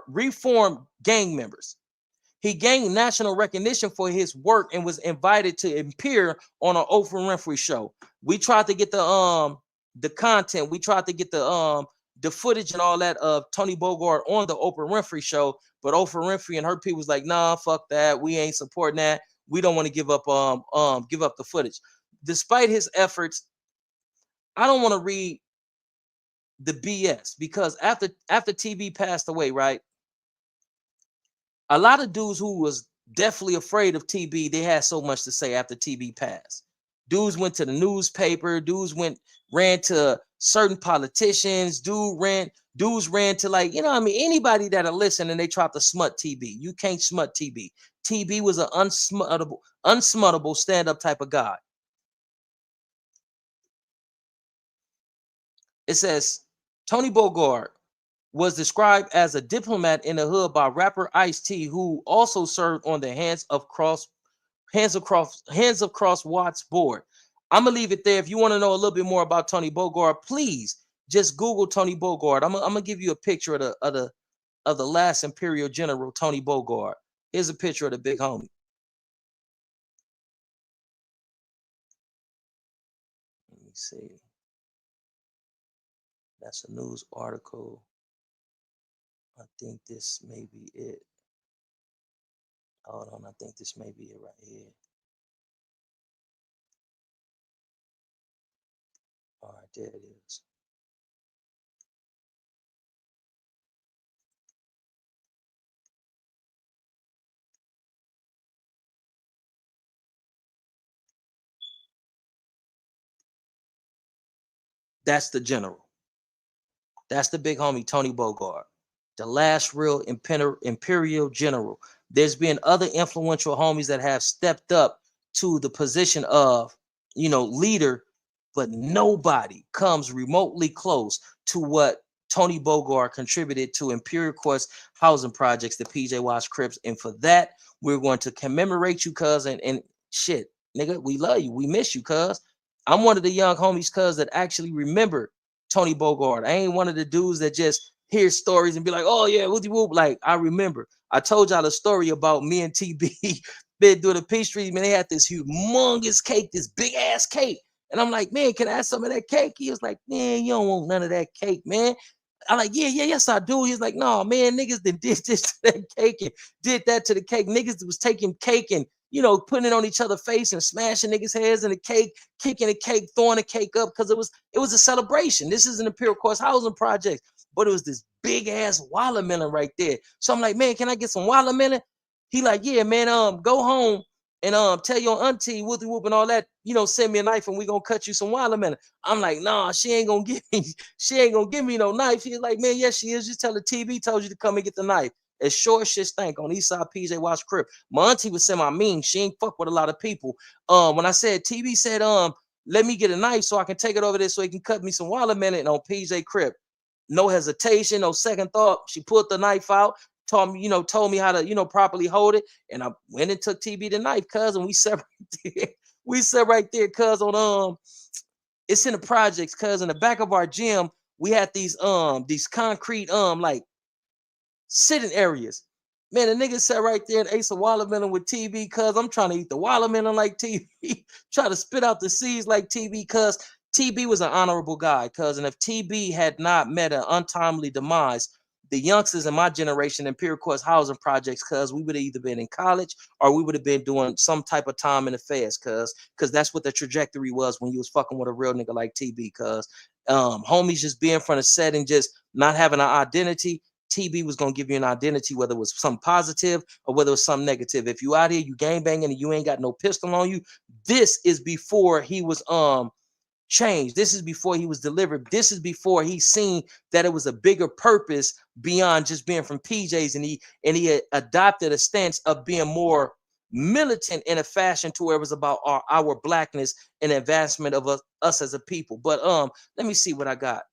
Speaker 1: reformed gang members. He gained national recognition for his work and was invited to appear on an Oprah Winfrey show. We tried to get the content, we tried to get the footage and all that of Tony Bogart on the Oprah Winfrey show, but Oprah Winfrey and her people was like, nah, fuck that. We ain't supporting that. We don't want to give up the footage. Despite his efforts, I don't want to read the BS because after TB passed away, right? A lot of dudes who was definitely afraid of TB, they had so much to say after TB passed. Dudes went to the newspaper, ran to certain politicians, dudes ran to, like, you know what I mean, anybody that'll listen, and they tried to smut TB. You can't smut TB. TB was an unsmuttable stand-up type of guy. It says Tony Bogart was described as a diplomat in the hood by rapper Ice-T, who also served on the Hands Across Watts board. I'm gonna leave it there. If you want to know a little bit more about Tony Bogart, please just Google Tony Bogart. I'm gonna give you a picture of the last Imperial General, Tony Bogart. Here's a picture of the big homie. Let me see. That's a news article. I think this may be it. Hold on, I think this may be it right here. All right, there it is. That's the general. That's the big homie, Tony Bogart, the last real imperial general. There's been other influential homies that have stepped up to the position of, leader, but nobody comes remotely close to what Tony Bogart contributed to Imperial Courts housing projects, the PJ Watts Crips. And for that, we're going to commemorate you, cuz, and shit, nigga, we love you. We miss you, cuz. I'm one of the young homies, cuz, that actually remember Tony Bogart. I ain't one of the dudes that just hear stories and be like, oh yeah, whoopty whoop. Like, I remember. I told y'all the story about me and TB been doing the Peace Street, man. They had this humongous cake, this big ass cake. And I'm like, man, can I have some of that cake? He was like, man, you don't want none of that cake, man. I'm like, yes, I do. He's like, no, man, niggas did this to that cake and did that to the cake. Niggas was taking cake and, putting it on each other's face and smashing niggas' heads in the cake, kicking the cake, throwing the cake up, because it was a celebration. This is an Imperial Courts housing project, but it was this big ass watermelon right there. So I'm like, man, can I get some watermelon? He like, yeah, man, go home and tell your auntie whoopie whoop and all that, send me a knife and we gonna cut you some watermelon. I'm like, nah, she ain't gonna give me, she ain't gonna give me no knife. He's like, man, yes, she is. Just tell the TV told you to come and get the knife. It's short shit stank on East Side PJ Watch Crib. My auntie was semi-mean. She ain't fuck with a lot of people. When I said TV said, let me get a knife so I can take it over there so he can cut me some watermelon on PJ Crib. No hesitation, no second thought. She pulled the knife out, told me how to, properly hold it. And I went and took TB the knife, cuz, and we sat right there. We sat right there, cuz, on it's in the projects, cuz in the back of our gym, we had these concrete like sitting areas. Man, the nigga sat right there and ate some watermelon with TV, cuz I'm trying to eat the watermelon like TV, try to spit out the seeds like TV, cuz TB was an honorable guy, cuz, and if TB had not met an untimely demise, the youngsters in my generation in Pure Course housing projects, cuz we would have either been in college or we would have been doing some type of time in the feds, cuz that's what the trajectory was when you was fucking with a real nigga like TB, cuz homies just being from the set and just not having an identity. TB was gonna give you an identity, whether it was something positive or whether it was something negative. If you out here, you gang banging and you ain't got no pistol on you, this is before he was changed. This is before he was delivered. This is before he seen that it was a bigger purpose beyond just being from PJs, and he adopted a stance of being more militant in a fashion to where it was about our blackness and advancement of us as a people. But let me see what I got.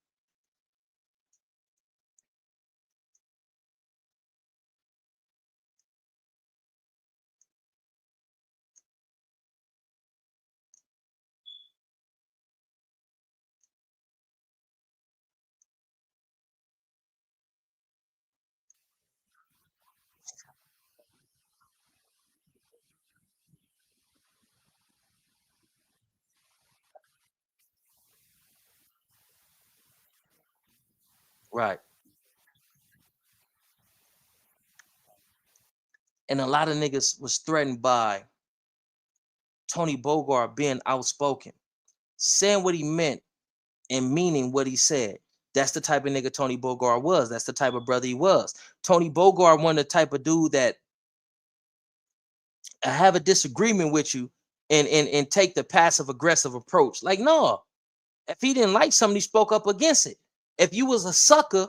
Speaker 1: Right. And a lot of niggas was threatened by Tony Bogart being outspoken, saying what he meant and meaning what he said. That's the type of nigga Tony Bogart was. That's the type of brother he was. Tony Bogart wasn't the type of dude that have a disagreement with you and take the passive aggressive approach. Like, no, if he didn't like something, he spoke up against it. If you was a sucker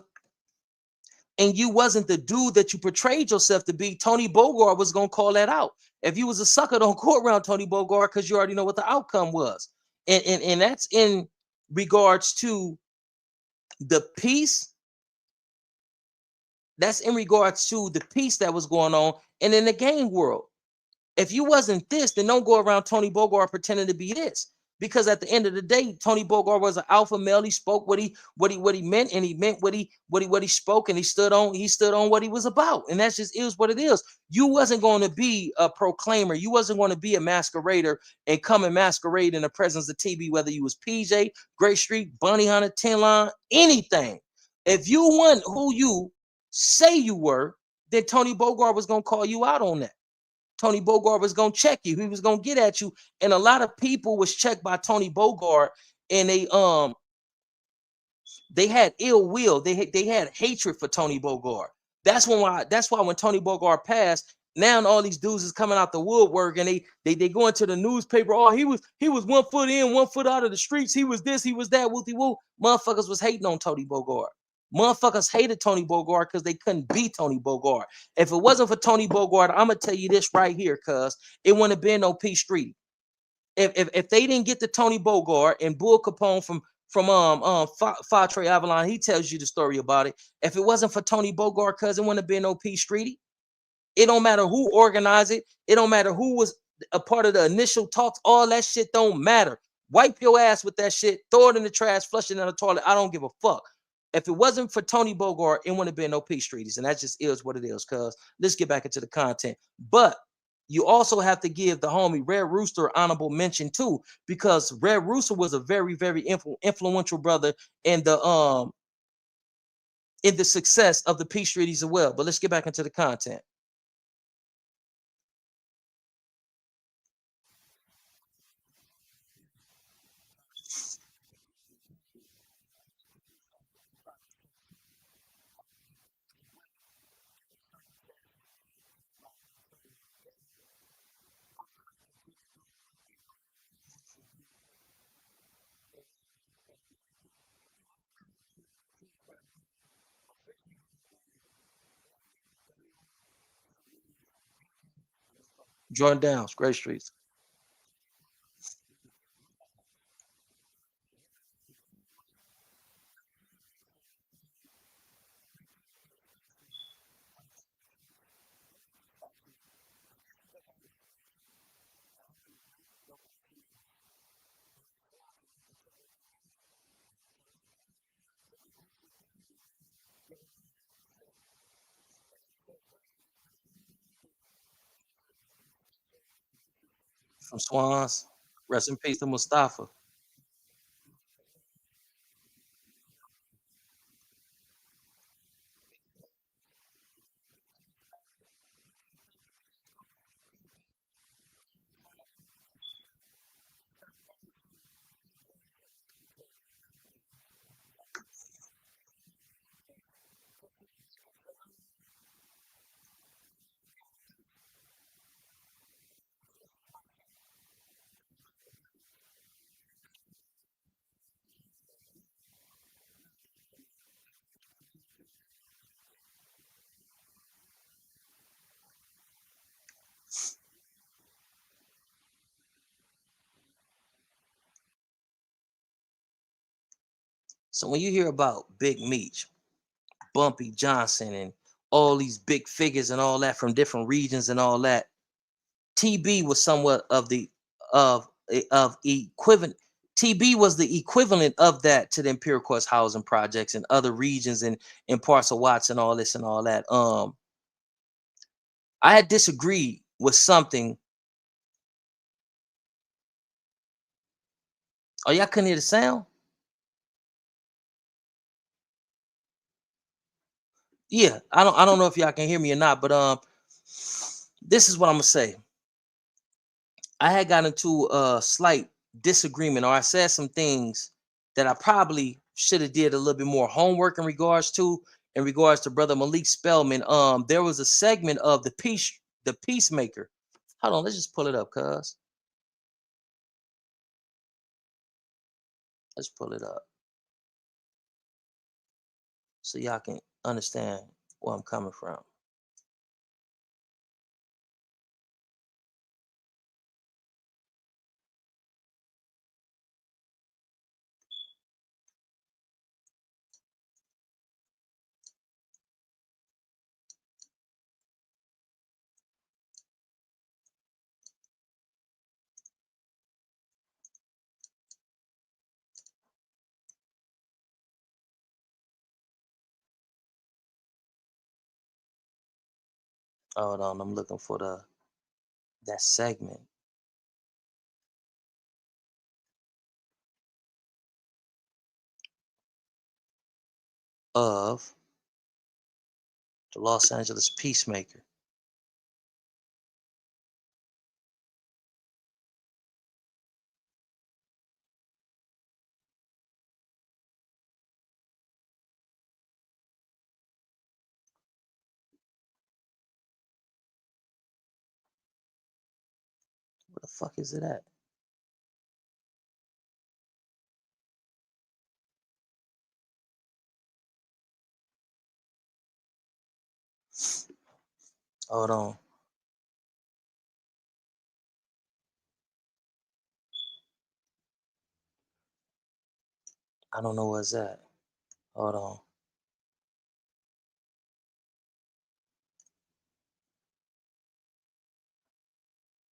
Speaker 1: and you wasn't the dude that you portrayed yourself to be, Tony Bogart was gonna call that out. If you was a sucker, don't go around Tony Bogart because you already know what the outcome was. And that's in regards to the peace. That's in regards to the peace that was going on and in the game world. If you wasn't this, then don't go around Tony Bogart pretending to be this. Because at the end of the day, Tony Bogart was an alpha male. He spoke what he meant, and he meant what he spoke, and he stood on what he was about. And that's just is what it is. You wasn't going to be a proclaimer. You wasn't going to be a masquerader and come and masquerade in the presence of TV, whether you was PJ, Great Street, Bunny Hunter, Tin Line, anything. If you weren't who you say you were, then Tony Bogart was going to call you out on that. Tony Bogart was gonna check you. He was gonna get at you. And a lot of people was checked by Tony Bogart, and they had ill will. They had hatred for Tony Bogart. That's why when Tony Bogart passed, now all these dudes is coming out the woodwork and they go into the newspaper. Oh, he was 1 foot in, 1 foot out of the streets. He was this, he was that, wooty woo. Motherfuckers was hating on Tony Bogart. Motherfuckers hated Tony Bogart because they couldn't beat Tony Bogart. If it wasn't for Tony Bogart, I'm gonna tell you this right here, cuz it wouldn't have been no P Street. If they didn't get the Tony Bogart and Bull Capone from Fatre Avalon, he tells you the story about it. If it wasn't for Tony Bogart, cuz it wouldn't have been no P Streety. It don't matter who organized it. It don't matter who was a part of the initial talks. All that shit don't matter. Wipe your ass with that shit. Throw it in the trash. Flush it in the toilet. I don't give a fuck. If it wasn't for Tony Bogart, it wouldn't have been no P Streeties. And that just is what it is, cuz. Let's get back into the content. But you also have to give the homie Red Rooster honorable mention too, because Red Rooster was a very, very influential brother in the success of the P Streeties as well. But let's get back into the content. Jordan Downs, Great Streets. From Swans. Rest in peace to Mustafa. So when you hear about Big Meech, Bumpy Johnson, and all these big figures and all that from different regions and all that, TB was somewhat of equivalent. TB was the equivalent of that to the Imperial Courts housing projects and other regions and in parts of Watts and all this and all that. I had disagreed with something. Oh, y'all couldn't hear the sound? Yeah, I don't know if y'all can hear me or not, but this is what I'm gonna say. I had got into a slight disagreement, or I said some things that I probably should have did a little bit more homework in regards to brother Malik Spellman. There was a segment of the Peacemaker. Hold on, let's just pull it up, cuz. Let's pull it up so y'all can understand where I'm coming from. Hold on, I'm looking for that segment of the Los Angeles Peacemaker. Where the fuck is it at? Hold on. I don't know where's that. Hold on.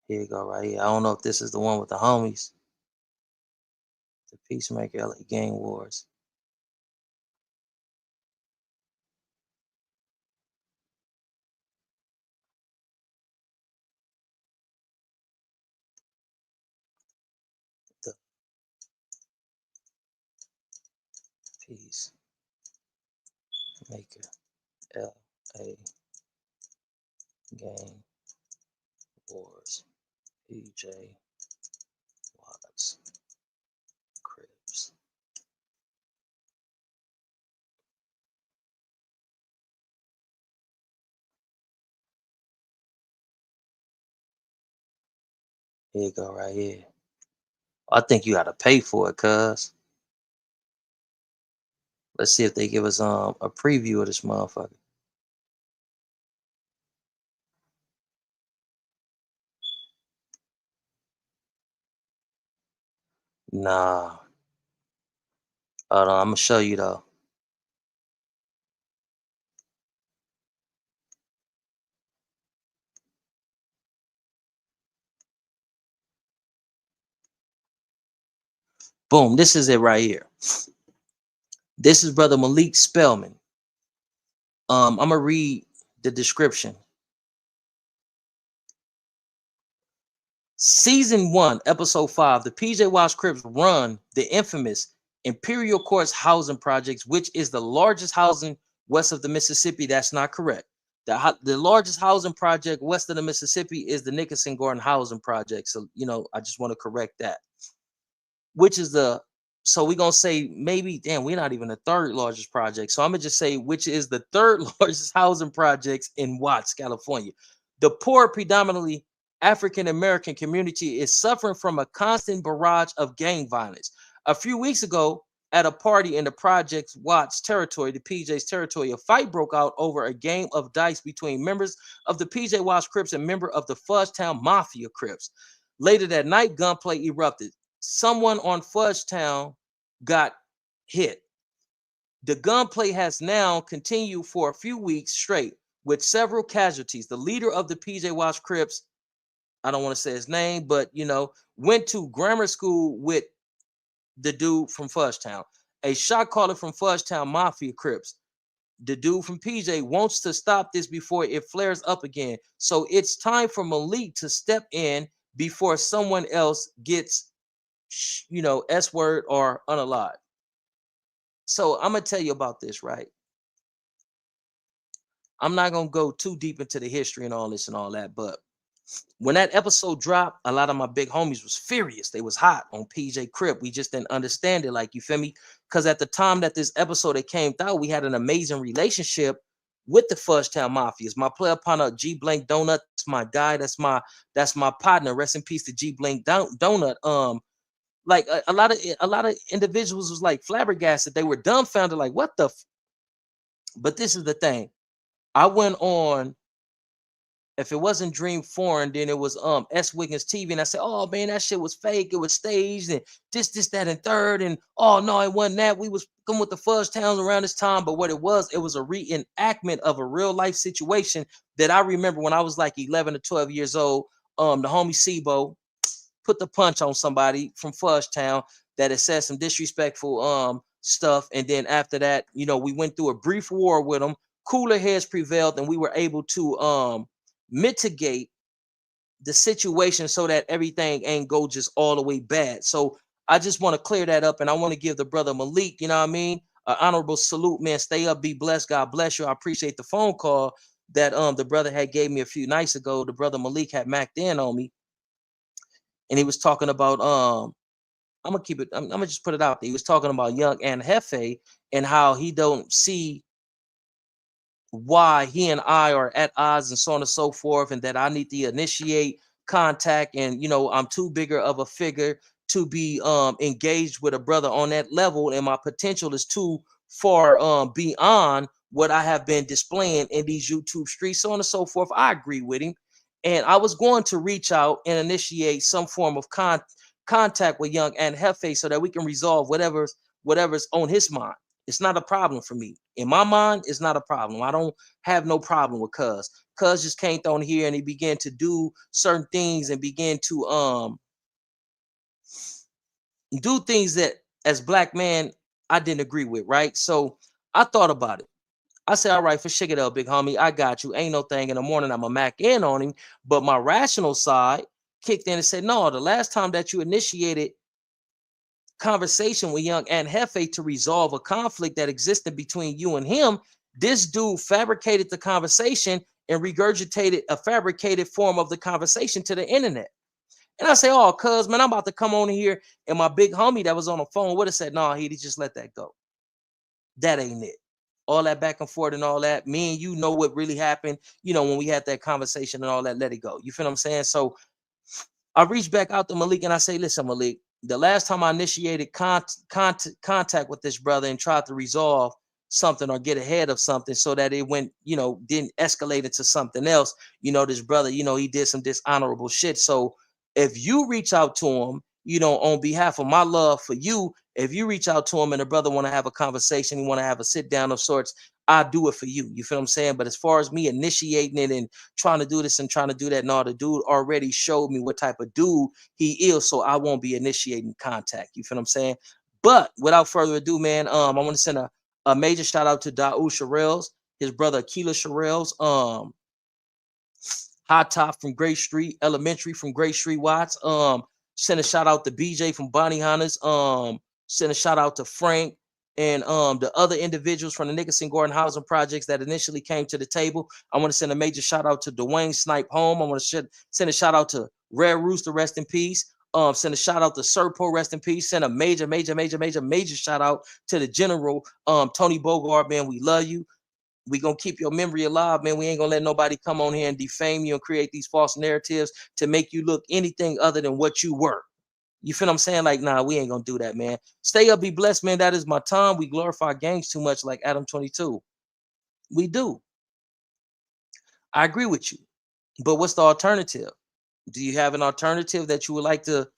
Speaker 1: Here you go, right here. I don't know if this is the one with the homies. The Peacemaker LA Gang Wars. The Peacemaker LA Gang Wars. PJ Watts Cribs. Here you go, right here. I think you gotta pay for it, cuz. Let's see if they give us a preview of this motherfucker. Nah. Hold on, I'm gonna show you though. Boom, this is it right here. This is brother Malik Spellman. I'm gonna read the description. Season 1, episode 5, the PJ Wash Crips run the infamous Imperial Courts housing projects, which is the largest housing west of the Mississippi. That's not correct. The largest housing project west of the Mississippi is the Nickerson Gordon housing project. So, I just want to correct that. Which is so we're gonna say maybe, damn, we're not even the third largest project. So I'm gonna just say which is the third largest housing projects in Watts, California. The poor, predominantly African American community is suffering from a constant barrage of gang violence. A few weeks ago, at a party in the project's Watts territory, the PJ's territory, a fight broke out over a game of dice between members of the PJ Watts Crips and member of the Fudgetown Mafia Crips. Later that night, gunplay erupted. Someone on Fudgetown got hit. The gunplay has now continued for a few weeks straight with several casualties. The leader of the PJ Wash Crips, I don't want to say his name, but went to grammar school with the dude from Fudgetown. A shot caller from Fudgetown Mafia Crips. The dude from PJ wants to stop this before it flares up again. So it's time for Malik to step in before someone else gets S word or unalive. So I'm gonna tell you about this, right? I'm not gonna go too deep into the history and all this and all that, but when that episode dropped, a lot of my big homies was furious. They was hot on PJ Crip. We just didn't understand it, like, you feel me? Because at the time that this episode it came out, we had an amazing relationship with the Fudgetown Mafias. My player partner G Blank Donut, that's my guy, that's my partner. Rest in peace to G Blank Donut. Like a lot of individuals was like flabbergasted. They were dumbfounded, like, what the but this is the thing. I went on, if it wasn't Dream Foreign, then it was S Wiggins TV, and I said, oh man, that shit was fake, it was staged, and this, that, and third, and oh no, it wasn't that. We was coming with the Fudge Towns around this time, but what it was a reenactment of a real life situation that I remember when I was like 11 or 12 years old. The homie Sibo put the punch on somebody from Fudge Town that had said some disrespectful stuff, and then after that, we went through a brief war with them. Cooler heads prevailed, and we were able to mitigate the situation so that everything ain't go just all the way bad. So I just want to clear that up, and I want to give the brother Malik, you know what I mean, an honorable salute, man. Stay up, be blessed, God bless you. I appreciate the phone call that the brother had gave me a few nights ago. The brother Malik had macked in on me, and he was talking about I'm gonna keep it, I'm gonna just put it out there. He was talking about young and Hefe and how he don't see why he and I are at odds and so on and so forth, and that I need to initiate contact, and I'm too bigger of a figure to be engaged with a brother on that level, and my potential is too far beyond what I have been displaying in these YouTube streets, so on and so forth. I agree with him, and I was going to reach out and initiate some form of contact with young and Hefe so that we can resolve whatever's on his mind. It's not a problem for me. In my mind, it's not a problem. I don't have no problem with Cuz. Cuz just came on here and he began to do certain things and began to do things that as black man I didn't agree with, right? So I thought about it. I said, all right, for shake it up, big homie, I got you. Ain't no thing. In the morning, I'm a mac in on him. But my rational side kicked in and said, no, the last time that you initiated conversation with young and Hefe to resolve a conflict that existed between you and him, this dude fabricated the conversation and regurgitated a fabricated form of the conversation to the internet. And I say, oh, cuz, man, I'm about to come on here. And my big homie that was on the phone would have said, no, he just let that go. That ain't it. All that back and forth and all that. Me and you know what really happened, when we had that conversation and all that, let it go. You feel what I'm saying? So I reached back out to Malik and I say, listen, Malik, the last time I initiated contact with this brother and tried to resolve something or get ahead of something so that it went, didn't escalate into something else, this brother, he did some dishonorable shit. So if you reach out to him, on behalf of my love for you, if you reach out to him and the brother want to have a conversation, he want to have a sit down of sorts, I do it for you. You feel what I'm saying? But as far as me initiating it and trying to do this and trying to do that, no, the dude already showed me what type of dude he is, so I won't be initiating contact. You feel what I'm saying? But without further ado, man, I want to send a major shout out to Daoud Sherrills, his brother Akila Sherrills, Hot Top from Great Street Elementary from Great Street Watts. Send a shout out to BJ from Bonnie Hunters. Send a shout out to Frank and the other individuals from the Nickerson Gordon Housing Projects that initially came to the table. I want to send a major shout out to Dwayne Snipe Home. I want to send a shout out to Rare Rooster, rest in peace. Send a shout out to Serpo, rest in peace. Send a major shout out to the general, Tony Bogart, man. We love you. We gonna keep your memory alive, man. We ain't gonna let nobody come on here and defame you and create these false narratives to make you look anything other than what you were. You feel what I'm saying? Like, nah, we ain't gonna do that, man. Stay up, be blessed, man. That is my time. We glorify gangs too much, like Adam 22. We do. I agree with you. But what's the alternative? Do you have an alternative that you would like to,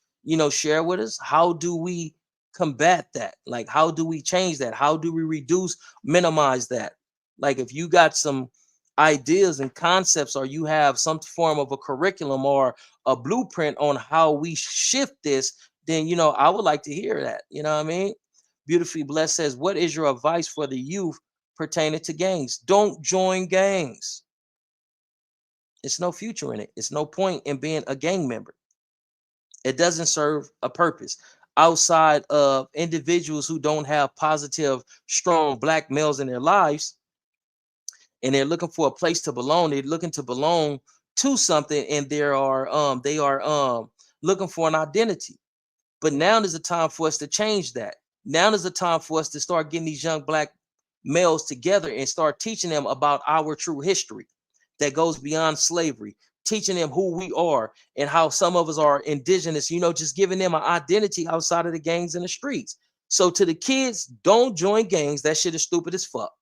Speaker 1: share with us? How do we combat that? Like, how do we change that? How do we reduce, minimize that? Like, if you got some ideas and concepts, or you have some form of a curriculum or a blueprint on how we shift this, then, I would like to hear that. You know what I mean? Beautifully Blessed says, what is your advice for the youth pertaining to gangs? Don't join gangs. It's no future in it. It's no point in being a gang member. It doesn't serve a purpose outside of individuals who don't have positive, strong black males in their lives, and they're looking for a place to belong. They're looking to belong to something, and they are looking for an identity. But now is the time for us to change that. Now is the time for us to start getting these young black males together and start teaching them about our true history that goes beyond slavery, teaching them who we are and how some of us are indigenous, just giving them an identity outside of the gangs in the streets. So to the kids, don't join gangs. That shit is stupid as fuck.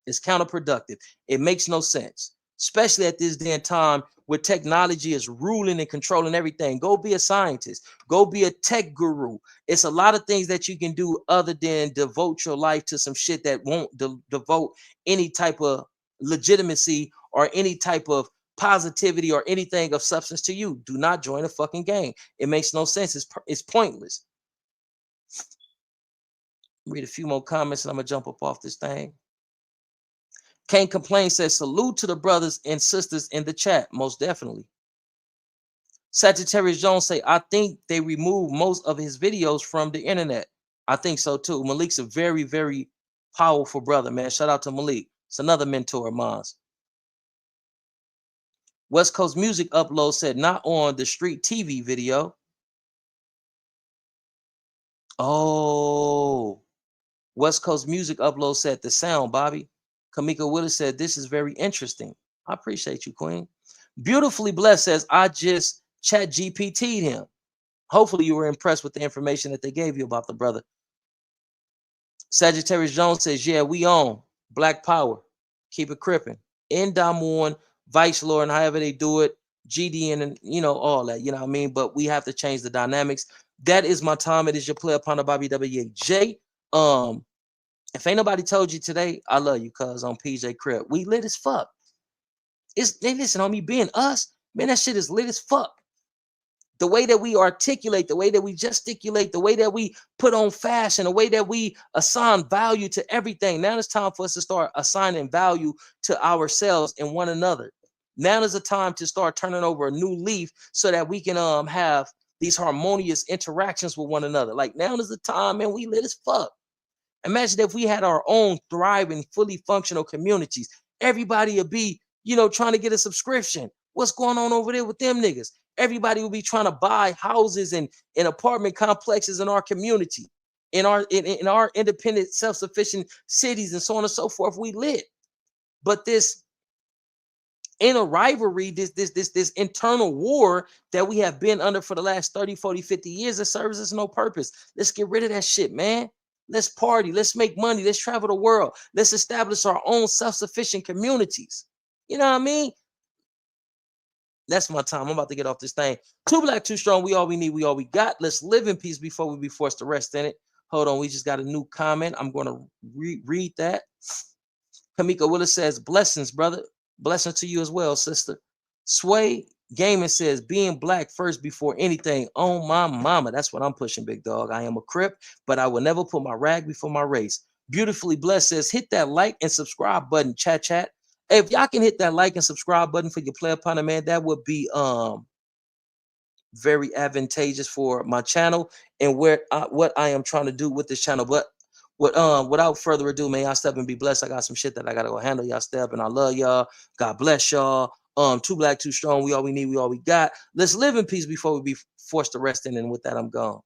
Speaker 1: It's counterproductive. It makes no sense, especially at this day and time where technology is ruling and controlling everything. Go be a scientist. Go be a tech guru. It's a lot of things that you can do other than devote your life to some shit that won't devote any type of legitimacy or any type of positivity or anything of substance to you. Do not join a fucking gang. It makes no sense. It's pointless. Read a few more comments and I'm gonna jump up off this thing. Can't Complain says, salute to the brothers and sisters in the chat. Most definitely. Sagittarius Jones say, I think they removed most of his videos from the internet. I think so too. Malik's a very, very powerful brother, man. Shout out to Malik. It's another mentor of mine. West Coast Music Upload said, not on the street TV video. Oh, West Coast Music Upload said the sound, Bobby. Kamika Willis said, this is very interesting. I appreciate you, Queen. Beautifully Blessed says, I just chat GPT'd him. Hopefully you were impressed with the information that they gave you about the brother. Sagittarius Jones says, yeah, we own Black Power. Keep it crippin'. In Damoon, Vice Lord, and however they do it, GDN, and all that, you know what I mean? But we have to change the dynamics. That is my time. It is your player upon the Bobby WAJ. If ain't nobody told you today, I love you, cuz on PJ Crib. We lit as fuck. Listen, on me being us, man, that shit is lit as fuck. The way that we articulate, the way that we gesticulate, the way that we put on fashion, the way that we assign value to everything. Now it's time for us to start assigning value to ourselves and one another. Now is the time to start turning over a new leaf so that we can have these harmonious interactions with one another. Like now is the time, man, we lit as fuck. Imagine if we had our own thriving, fully functional communities. Everybody would be, trying to get a subscription. What's going on over there with them niggas? Everybody will be trying to buy houses and apartment complexes in our community, in our independent, self-sufficient cities, and so on and so forth. We lit. But this inner rivalry, this internal war that we have been under for the last 30, 40, 50 years, that serves us no purpose. Let's get rid of that shit, man. Let's party. Let's make money. Let's travel the world. Let's establish our own self-sufficient communities. You know what I mean? That's my time. I'm about to get off this thing. Two black, too strong. We all we need. We all we got. Let's live in peace before we be forced to rest in it. Hold on. We just got a new comment. I'm going to read that. Kamika Willis says, blessings, brother. Blessings to you as well, sister. Sway Gaming says, being black first before anything. Oh, my mama. That's what I'm pushing, big dog. I am a Crip, but I will never put my rag before my race. Beautifully Blessed says, hit that like and subscribe button, chat. Hey, if y'all can hit that like and subscribe button for your player partner, man, that would be very advantageous for my channel and what I am trying to do with this channel. But without further ado, man, y'all step and be blessed. I got some shit that I gotta go handle. Y'all step and I love y'all. God bless y'all. Too black, too strong. We all we need. We all we got. Let's live in peace before we be forced to rest in. And with that, I'm gone.